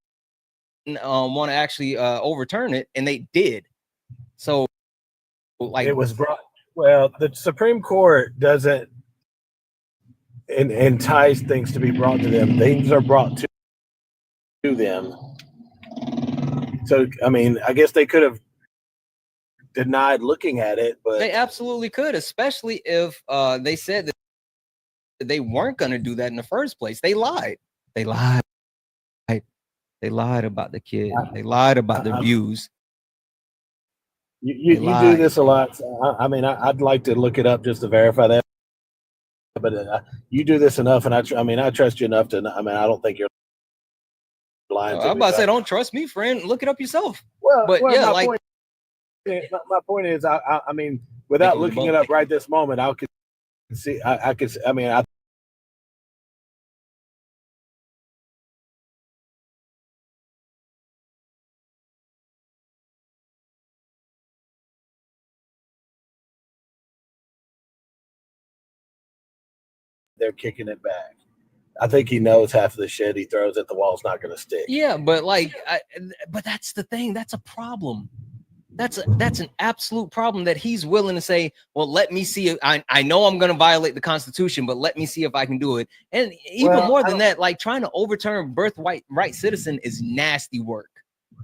want to actually overturn it, and they did. So, like, it was brought. Well, the Supreme Court doesn't entice things to be brought to them. Things are brought to them. So, I mean, I guess they could have denied looking at it, but they absolutely could, especially if they said that they weren't going to do that in the first place. They lied. They lied. They lied about the kid. They lied about their views. You do this a lot. So I mean, I'd like to look it up just to verify that. But you do this enough, and I trust you enough to. I mean, I don't think you're lying. I'm about to say, don't trust me, friend. Look it up yourself. Well, but well, yeah, my like point, my point is, I mean, without looking it up right this moment, I could see. I could. I mean, they're kicking it back. I think he knows half of the shit he throws at the wall is not going to stick. yeah, but like, but that's the thing. That's a problem. That's an absolute problem that he's willing to say, well, let me see. I know I'm going to violate the Constitution, but let me see if I can do it. And even more than that, like trying to overturn birthright citizen is nasty work.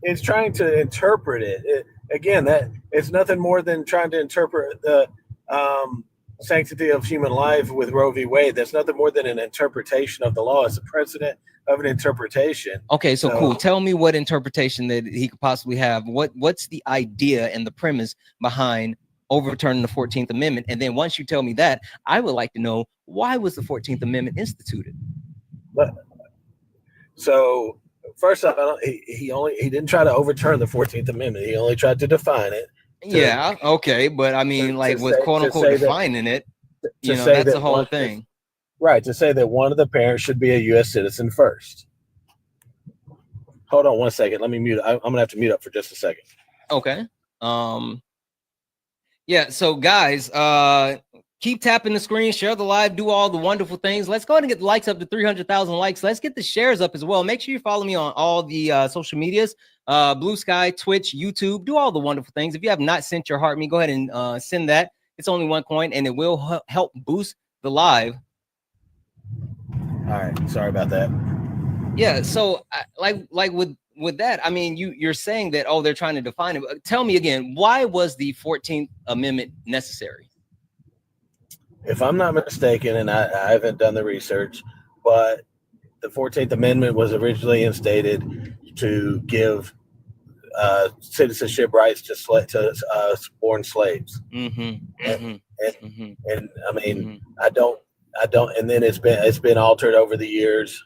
It's trying to interpret it. Again, that it's nothing more than trying to interpret the sanctity of human life with Roe v. Wade. That's nothing more than an interpretation of the law. It's a precedent of an interpretation. Okay, so cool. Tell me what interpretation that he could possibly have. What's the idea and the premise behind overturning the 14th Amendment? And then once you tell me that, I would like to know, why was the 14th Amendment instituted? So first off, he didn't try to overturn the 14th Amendment. He only tried to define it. Yeah, okay, but I mean, like, with quote unquote defining it, you know, that's the whole thing. Right, to say that one of the parents should be a U.S. citizen first. Hold on one second. Let me mute. I'm gonna have to mute up for just a second. Okay. Yeah. So guys, keep tapping the screen, share the live, do all the wonderful things. Let's go ahead and get the likes up to 300,000 likes. Let's get the shares up as well. Make sure you follow me on all the social medias. Blue Sky, Twitch, YouTube, do all the wonderful things. If you have not sent your heart me, go ahead and send that. It's only $1, and it will help boost the live. All right, sorry about that. Yeah, so like with that, I mean, you're saying that, oh, they're trying to define it. Tell me again, why was the 14th Amendment necessary? If I'm not mistaken, and I haven't done the research, but the 14th Amendment was originally instated to give citizenship rights to born slaves. And I mean, I don't, and then it's been altered over the years.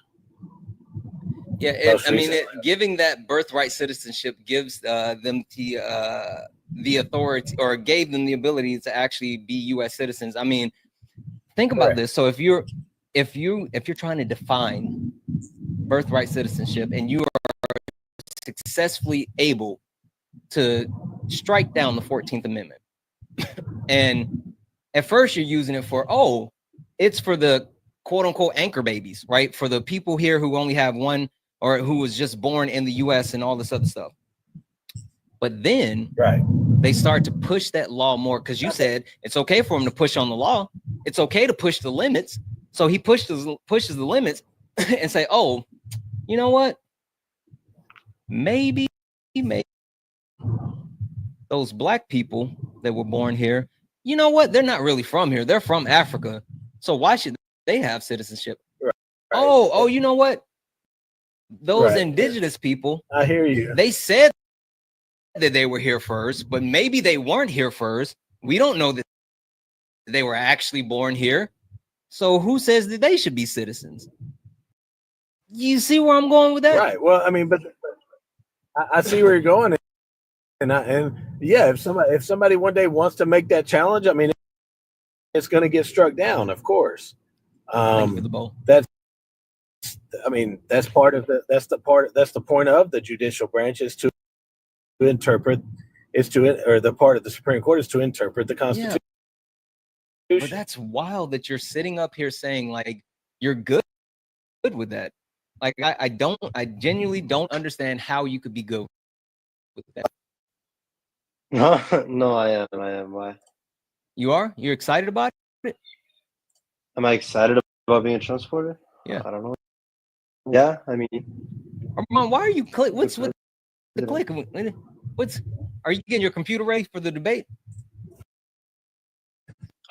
Yeah, giving that birthright citizenship gives them the authority, or gave them the ability to actually be U.S. citizens. I mean, think about this. So if you're trying to define birthright citizenship, and you are successfully able to strike down the 14th Amendment, and at first you're using it for, oh, it's for the quote unquote anchor babies, right? For the people here who only have one, or who was just born in the US and all this other stuff. But then they start to push that law more, because you said it's okay for him to push on the law. It's okay to push the limits. So he pushes the limits and say, oh, you know what? Maybe those black people that were born here, you know what? They're not really from here. They're from Africa. So why should they have citizenship? Oh, you know what? Those indigenous people, I hear you. They said that they were here first, but maybe they weren't here first. We don't know that they were actually born here. So who says that they should be citizens? You see where I'm going with that? Right. Well, I mean, but I see where you're going, and yeah, if somebody one day wants to make that challenge, I mean, it's going to get struck down, of course. Thank you for the bowl. That's I mean, that's part of that's the point of the judicial branch is to interpret, or the part of the Supreme Court is to interpret the Constitution. But that's wild that you're sitting up here saying like you're good with that. Like I genuinely don't understand how you could be good with that. No, I am. Why? You are? You're excited about it? Am I excited about being a Trump supporter? Yeah. I don't know. Yeah, I mean. Armand, why are you click? What's with the click? Are you getting your computer ready for the debate?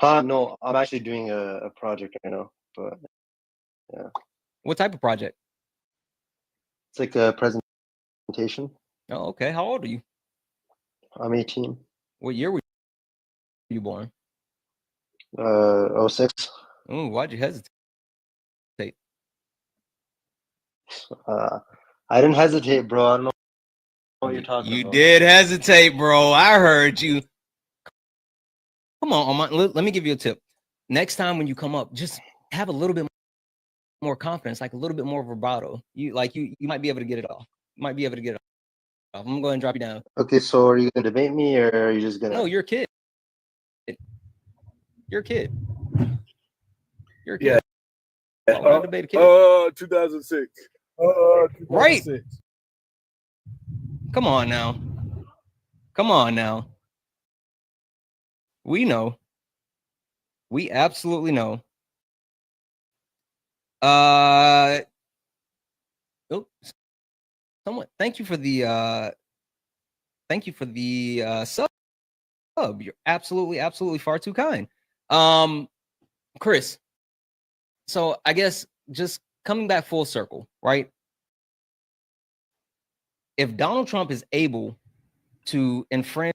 No, I'm actually doing a project right now, but yeah. What type of project? It's like a presentation. Oh, okay. How old are you? I'm 18. What year were you born? 06. Oh, why'd you hesitate? I didn't hesitate, bro. I don't know what you're talking about. You did hesitate, bro. I heard you. Come on, Armand. Let me give you a tip. Next time when you come up, just have a little bit more confidence, like a little bit more vibrato. You might be able to get it off. You might be able to get it off. I'm gonna go ahead and drop you down. Okay, so are you gonna debate me or are you just gonna? No, you're a kid. You're a kid. You're a kid. Yeah. Why would I debate a kid? 2006. Right. Come on now. Come on now. We know. We absolutely know. Somewhat. Thank you for the sub. You're absolutely far too kind. Chris. So I guess just coming back full circle, right? If Donald Trump is able to infringe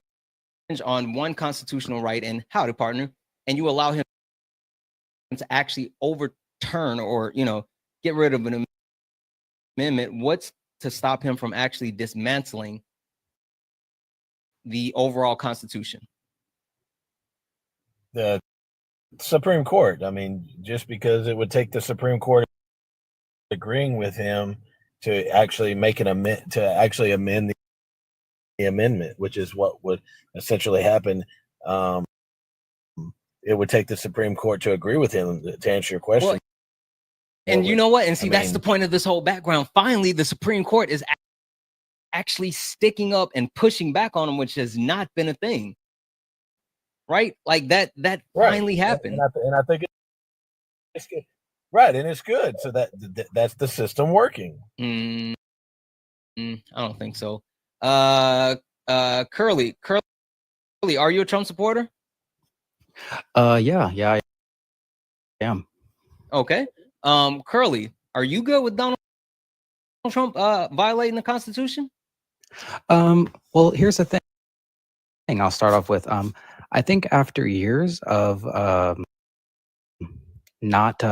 on one constitutional right, and howdy partner, and you allow him to actually overturn or get rid of an amendment, what's to stop him from actually dismantling the overall Constitution? The Supreme Court. I mean, just because it would take the Supreme Court agreeing with him to actually make an amend the amendment, which is what would essentially happen. It would take the Supreme Court to agree with him, to answer your question. Well, and you know what? And see, that's the point of this whole background. Finally, the Supreme Court is actually sticking up and pushing back on him, which has not been a thing. Right? Like that finally happened. And I think it's good. Right, and it's good. So that's the system working. I don't think so. Curly, are you a Trump supporter? Yeah, I am. Okay. Curly, are you good with Donald Trump violating the Constitution? Well, here's the thing. I'll start off with I think after years of not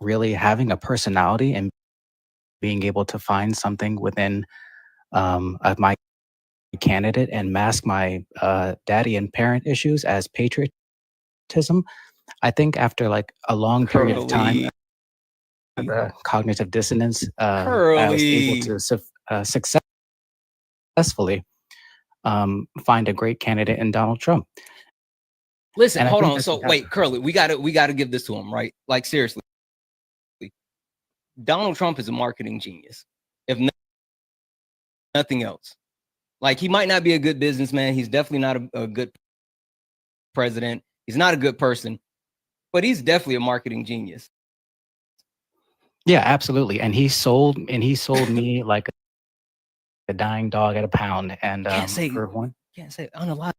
really having a personality and being able to find something within of my candidate and mask my daddy and parent issues as patriotism, I think after like a long period of time, cognitive dissonance, I was able to successfully find a great candidate in Donald Trump. Listen, hold on. So wait, Curly, we gotta give this to him, right? Like seriously, Donald Trump is a marketing genius, if nothing else. Like he might not be a good businessman. He's definitely not a good president. He's not a good person, but he's definitely a marketing genius. Yeah, absolutely. And he sold me like a dying dog at a pound. And Can't say unalive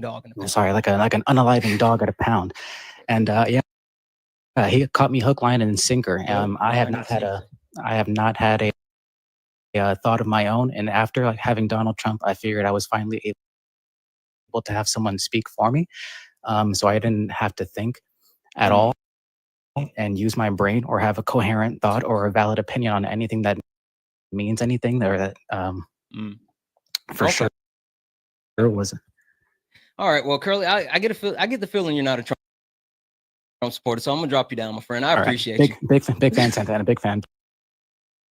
dog. Sorry, like an unaliving dog at a pound. And he caught me hook, line, and sinker. I have not had a thought of my own. And after having Donald Trump, I figured I was finally able to have someone speak for me. So I didn't have to think at all and use my brain or have a coherent thought or a valid opinion on anything that means anything, or that for sure was. All right. Well, Curly, I get the feeling you're not a supporter, so I'm gonna drop you down, my friend. I All right. appreciate Big, you. big fan, Santana. Big fan.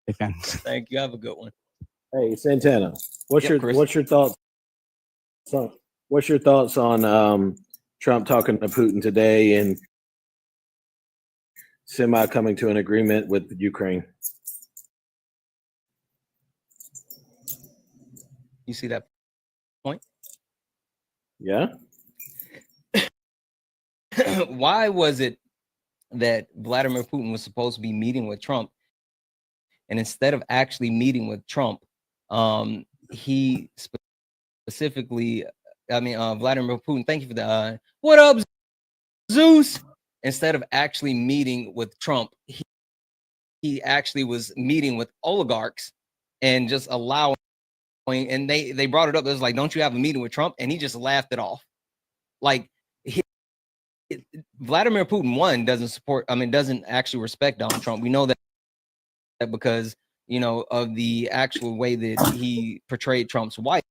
Big fan. Thank you. Have a good one. Hey, Santana, what's Yep, Chris. your thoughts? So, what's your thoughts on Trump talking to Putin today and semi coming to an agreement with Ukraine? You see that point? Yeah. Why was it that Vladimir Putin was supposed to be meeting with Trump, and instead of actually meeting with Trump, he specifically, Vladimir Putin, thank you for the what up, Zeus? Instead of actually meeting with Trump, he actually was meeting with oligarchs and just allowing, and they brought it up. It was like, don't you have a meeting with Trump? And he just laughed it off. Like, Vladimir Putin, doesn't actually respect Donald Trump. We know that because, of the actual way that he portrayed Trump's wife,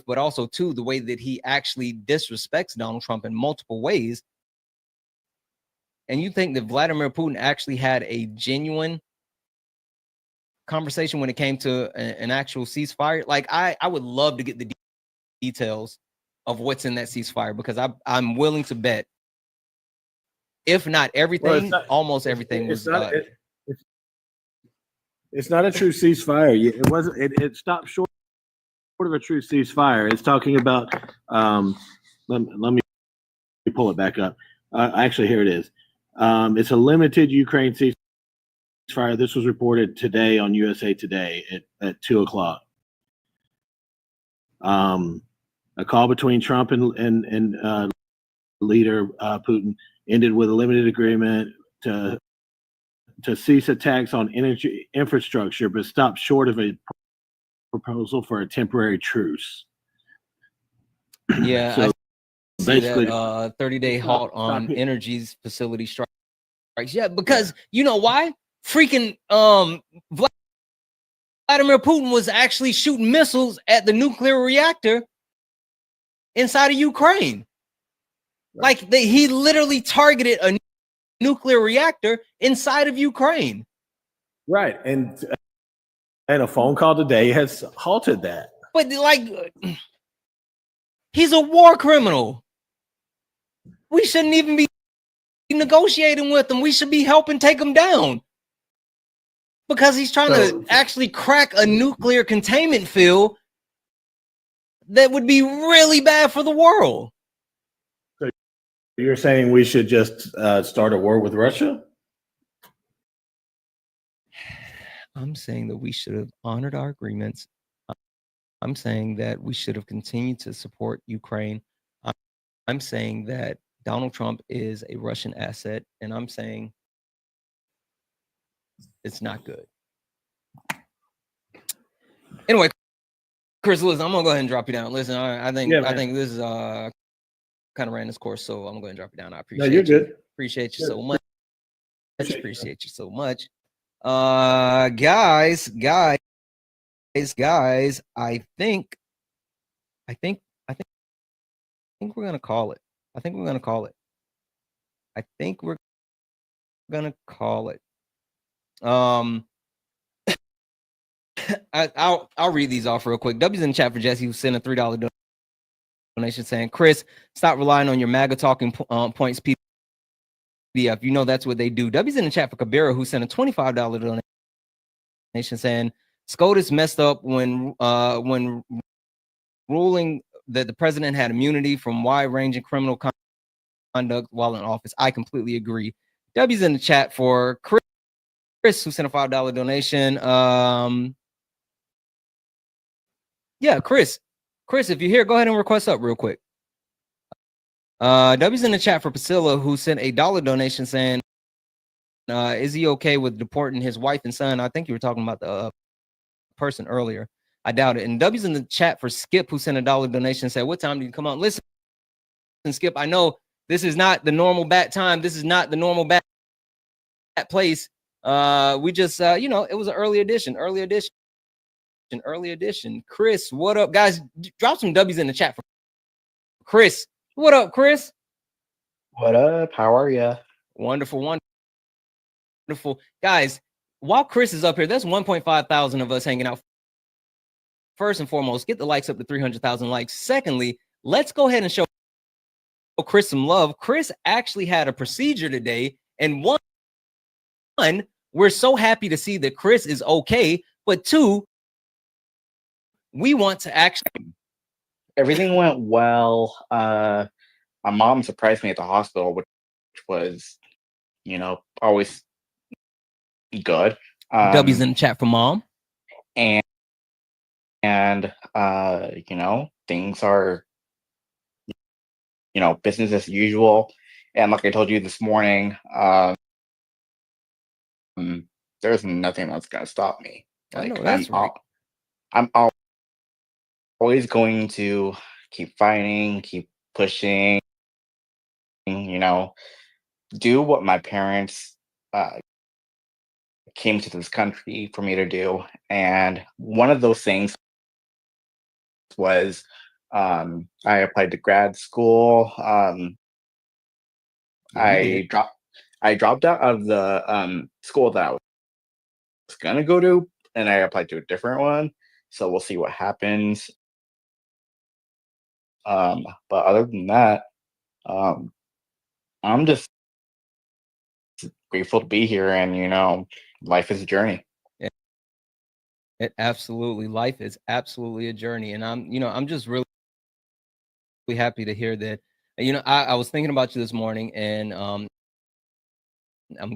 but also too, the way that he actually disrespects Donald Trump in multiple ways. And you think that Vladimir Putin actually had a genuine conversation when it came to an actual ceasefire? Like, I would love to get the details of what's in that ceasefire, because I'm willing to bet, if not everything, almost everything was. It's not a true ceasefire. It wasn't. It stopped short of a true ceasefire. It's talking about. Let me pull it back up. Actually, here it is. It's a limited Ukraine ceasefire. This was reported today on USA Today at 2:00. A call between Trump and leader Putin ended with a limited agreement to cease attacks on energy infrastructure, but stopped short of a proposal for a temporary truce. Yeah, so basically, 30-day halt on energy facility strikes. Yeah, because you know why? Freaking Vladimir Putin was actually shooting missiles at the nuclear reactor inside of Ukraine. Right. Like he literally targeted a nuclear reactor inside of Ukraine. Right, and a phone call today has halted that. But like, he's a war criminal. We shouldn't even be negotiating with him. We should be helping take him down, because he's trying to actually crack a nuclear containment field that would be really bad for the world. So you're saying we should just start a war with Russia? I'm saying that we should have honored our agreements. I'm saying that we should have continued to support Ukraine. I'm saying that Donald Trump is a Russian asset, and I'm saying it's not good. Anyway, Chris, listen, I'm gonna go ahead and drop you down. Listen, I think this is kind of ran this course, so I'm going to drop you down. I appreciate you're good. Appreciate you so much. Appreciate you so much. Guys, I think we're gonna call it. I think we're gonna call it. I'll read these off real quick. W's in the chat for Jesse, who sent a $3 donation saying, Chris, stop relying on your MAGA talking points PDF. You know that's what they do. W's in the chat for Kabira, who sent a $25 donation saying, SCOTUS messed up when ruling that the president had immunity from wide-ranging criminal conduct while in office. I completely agree. W's in the chat for Chris, who sent a $5 donation. Yeah, Chris, if you're here, go ahead and request up real quick. W's in the chat for Priscilla, who sent a $1 donation saying, is he okay with deporting his wife and son? I think you were talking about the person earlier. I doubt it. And W's in the chat for Skip, who sent a $1 donation, said, what time do you come out? Listen, Skip, I know this is not the normal bat time. This is not the normal bat place. We just, it was an early edition. Chris, what up, guys? Drop some W's in the chat for Chris. What up, Chris? What up? How are ya? Wonderful, wonderful. Guys, while Chris is up here, there's 1.5 thousand of us hanging out. First and foremost, get the likes up to 300,000 likes. Secondly, let's go ahead and show Chris some love. Chris actually had a procedure today, and one, we're so happy to see that Chris is okay, but two, we want to actually. Everything went well. My mom surprised me at the hospital, which was, always good. W's in the chat for mom. And things are, business as usual. And like I told you this morning, there's nothing that's gonna stop me. I know that's right. I'm always going to keep fighting, keep pushing, do what my parents came to this country for me to do. And one of those things was I applied to grad school. I dropped out of the school that I was gonna go to, and I applied to a different one. So we'll see what happens. But other than that, I'm just grateful to be here, and life is a journey. It absolutely, life is absolutely a journey, and I'm just really happy to hear that. I was thinking about you this morning, and I'm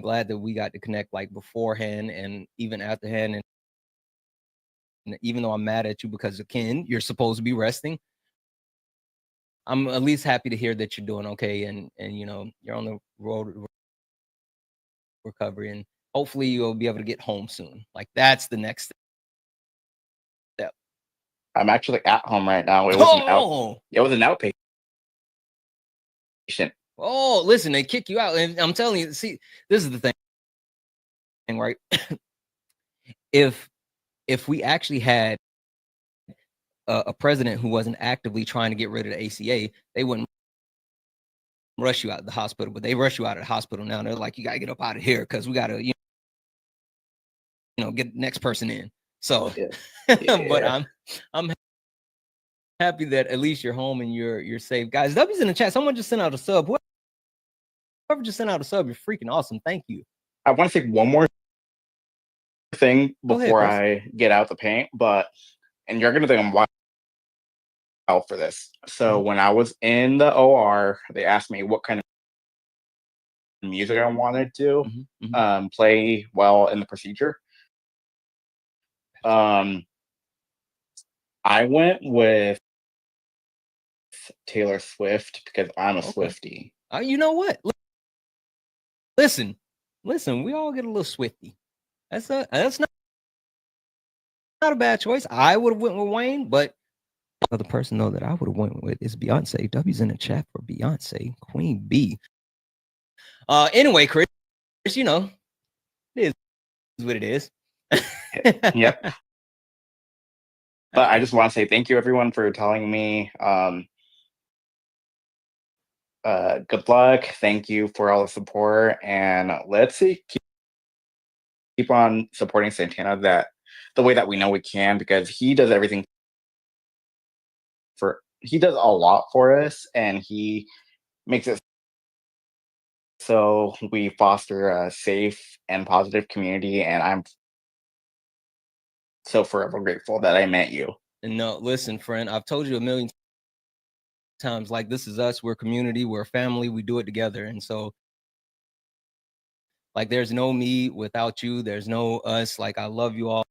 glad that we got to connect like beforehand and even afterhand. And even though I'm mad at you because again, you're supposed to be resting, I'm at least happy to hear that you're doing okay, and you're on the road to recovery, and hopefully you'll be able to get home soon. Like that's the next step. I'm actually at home right now. It was an outpatient. Oh, listen, they kick you out, and I'm telling you, see, this is the thing, right? If we actually had a president who wasn't actively trying to get rid of the ACA, they wouldn't rush you out of the hospital, but they rush you out of the hospital now. They're like, you got to get up out of here because we got to, get the next person in. So, but I'm happy that at least you're home and you're safe. Guys, W's in the chat. Someone just sent out a sub. Whoever just sent out a sub, you're freaking awesome. Thank you. I want to say one more thing before I get out the paint, and you're gonna think I'm wild for this. So when I was in the OR, they asked me what kind of music I wanted to play while in the procedure. I went with Taylor Swift because I'm a Swiftie. You know what? Listen, we all get a little Swiftie. That's not a bad choice. I would have went with Wayne, but the other person though that I would have went with is Beyonce. W's in the chat for Beyonce, Queen B. Anyway, Chris, it is what it is. Yep. But I just want to say thank you everyone for telling me good luck. Thank you for all the support, and let's keep on supporting Santana the way that we know we can, because he does everything he does a lot for us, and he makes it so we foster a safe and positive community, and I'm so forever grateful that I met you. And no, listen, friend, I've told you a million times, like, this is us. We're a community. We're a family. We do it together. And so, like, there's no me without you. There's no us. Like, I love you all.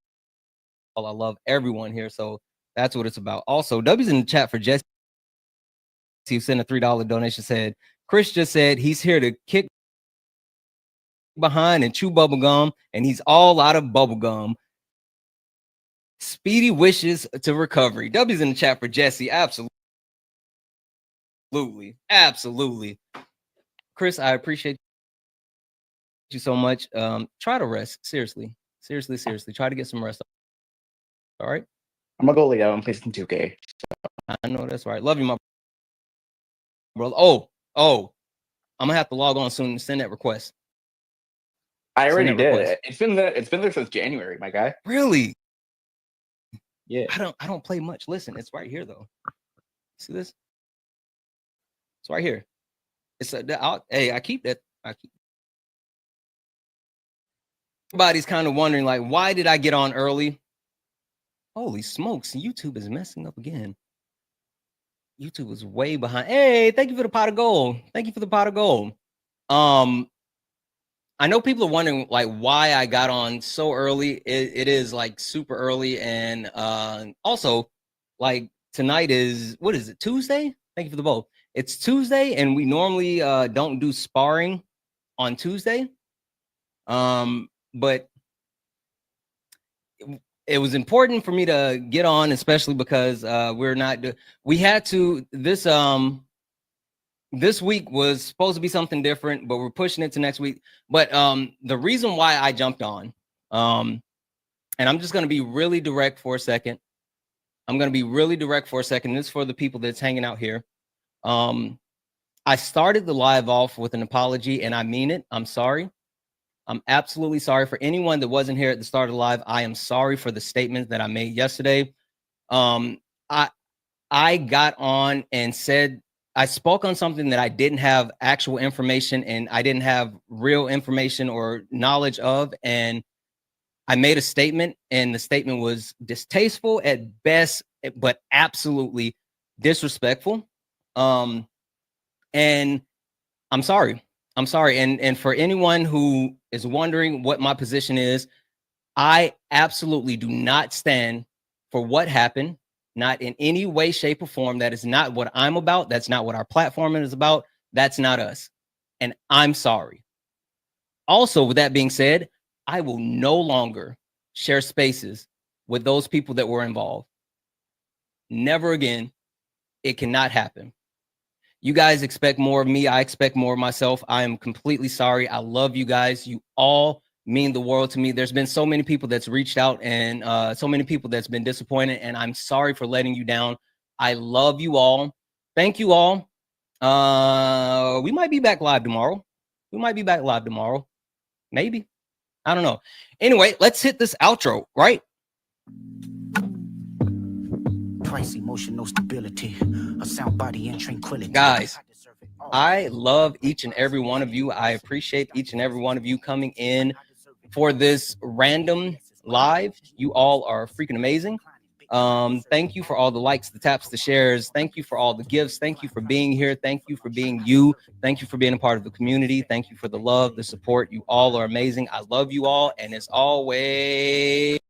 I love everyone here. So that's what it's about. Also, W's in the chat for Jesse, who sent a $3 donation, said, Chris just said he's here to kick behind and chew bubble gum, and he's all out of bubble gum. Speedy wishes to recovery. W's in the chat for Jesse. Absolutely. Chris, I appreciate you so much. Try to rest. Seriously. Try to get some rest. All right? I'm gonna go lay down and play some 2K. I know that's right. Love you, my brother. Oh, I'm gonna have to log on soon and send that request. I already Send that did. request. It's been there since January, my guy. Really? Yeah. I don't play much. Listen, it's right here though. See this? It's right here. It's hey, I keep that. Everybody's kind of wondering, like, why did I get on early? Holy smokes, YouTube is messing up again. YouTube is way behind. Hey, thank you for the pot of gold. Thank you for the pot of gold. I know people are wondering, like, why I got on so early. It is like super early, and also, like, tonight is, what is it, Tuesday? Thank you for the vote. It's Tuesday, and we normally don't do sparring on Tuesday. But it was important for me to get on, especially because we had to, this week was supposed to be something different, but we're pushing it to next week. But the reason why I jumped on, and I'm just going to be really direct for a second. This is for the people that's hanging out here. I started the live off with an apology, and I mean it. I'm sorry. I'm absolutely sorry for anyone that wasn't here at the start of the live. I am sorry for the statement that I made yesterday. I got on and said, I spoke on something that I didn't have actual information and I didn't have real information or knowledge of. And I made a statement, and the statement was distasteful at best, but absolutely disrespectful. And I'm sorry. And for anyone who is wondering what my position is, I absolutely do not stand for what happened, not in any way, shape, or form. That is not what I'm about. That's not what our platform is about. That's not us. And I'm sorry. Also, with that being said, I will no longer share spaces with those people that were involved. Never again. It cannot happen. You guys expect more of me. I expect more of myself. I am completely sorry. I love you guys. You all mean the world to me. There's been so many people that's reached out and so many people that's been disappointed, and I'm sorry for letting you down. I love you all. Thank you all. We might be back live tomorrow. Maybe. I don't know. Anyway, let's hit this outro, right? Price emotional stability, a sound body and tranquility. Guys, I love each and every one of you. I appreciate each and every one of you coming in for this random live. You all are freaking amazing. Thank you for all the likes, the taps, the shares. Thank you for all the gifts. Thank you for being here. Thank you for being you. Thank you for being a part of the community. Thank you for the love, the support. You all are amazing. I love you all. And as always,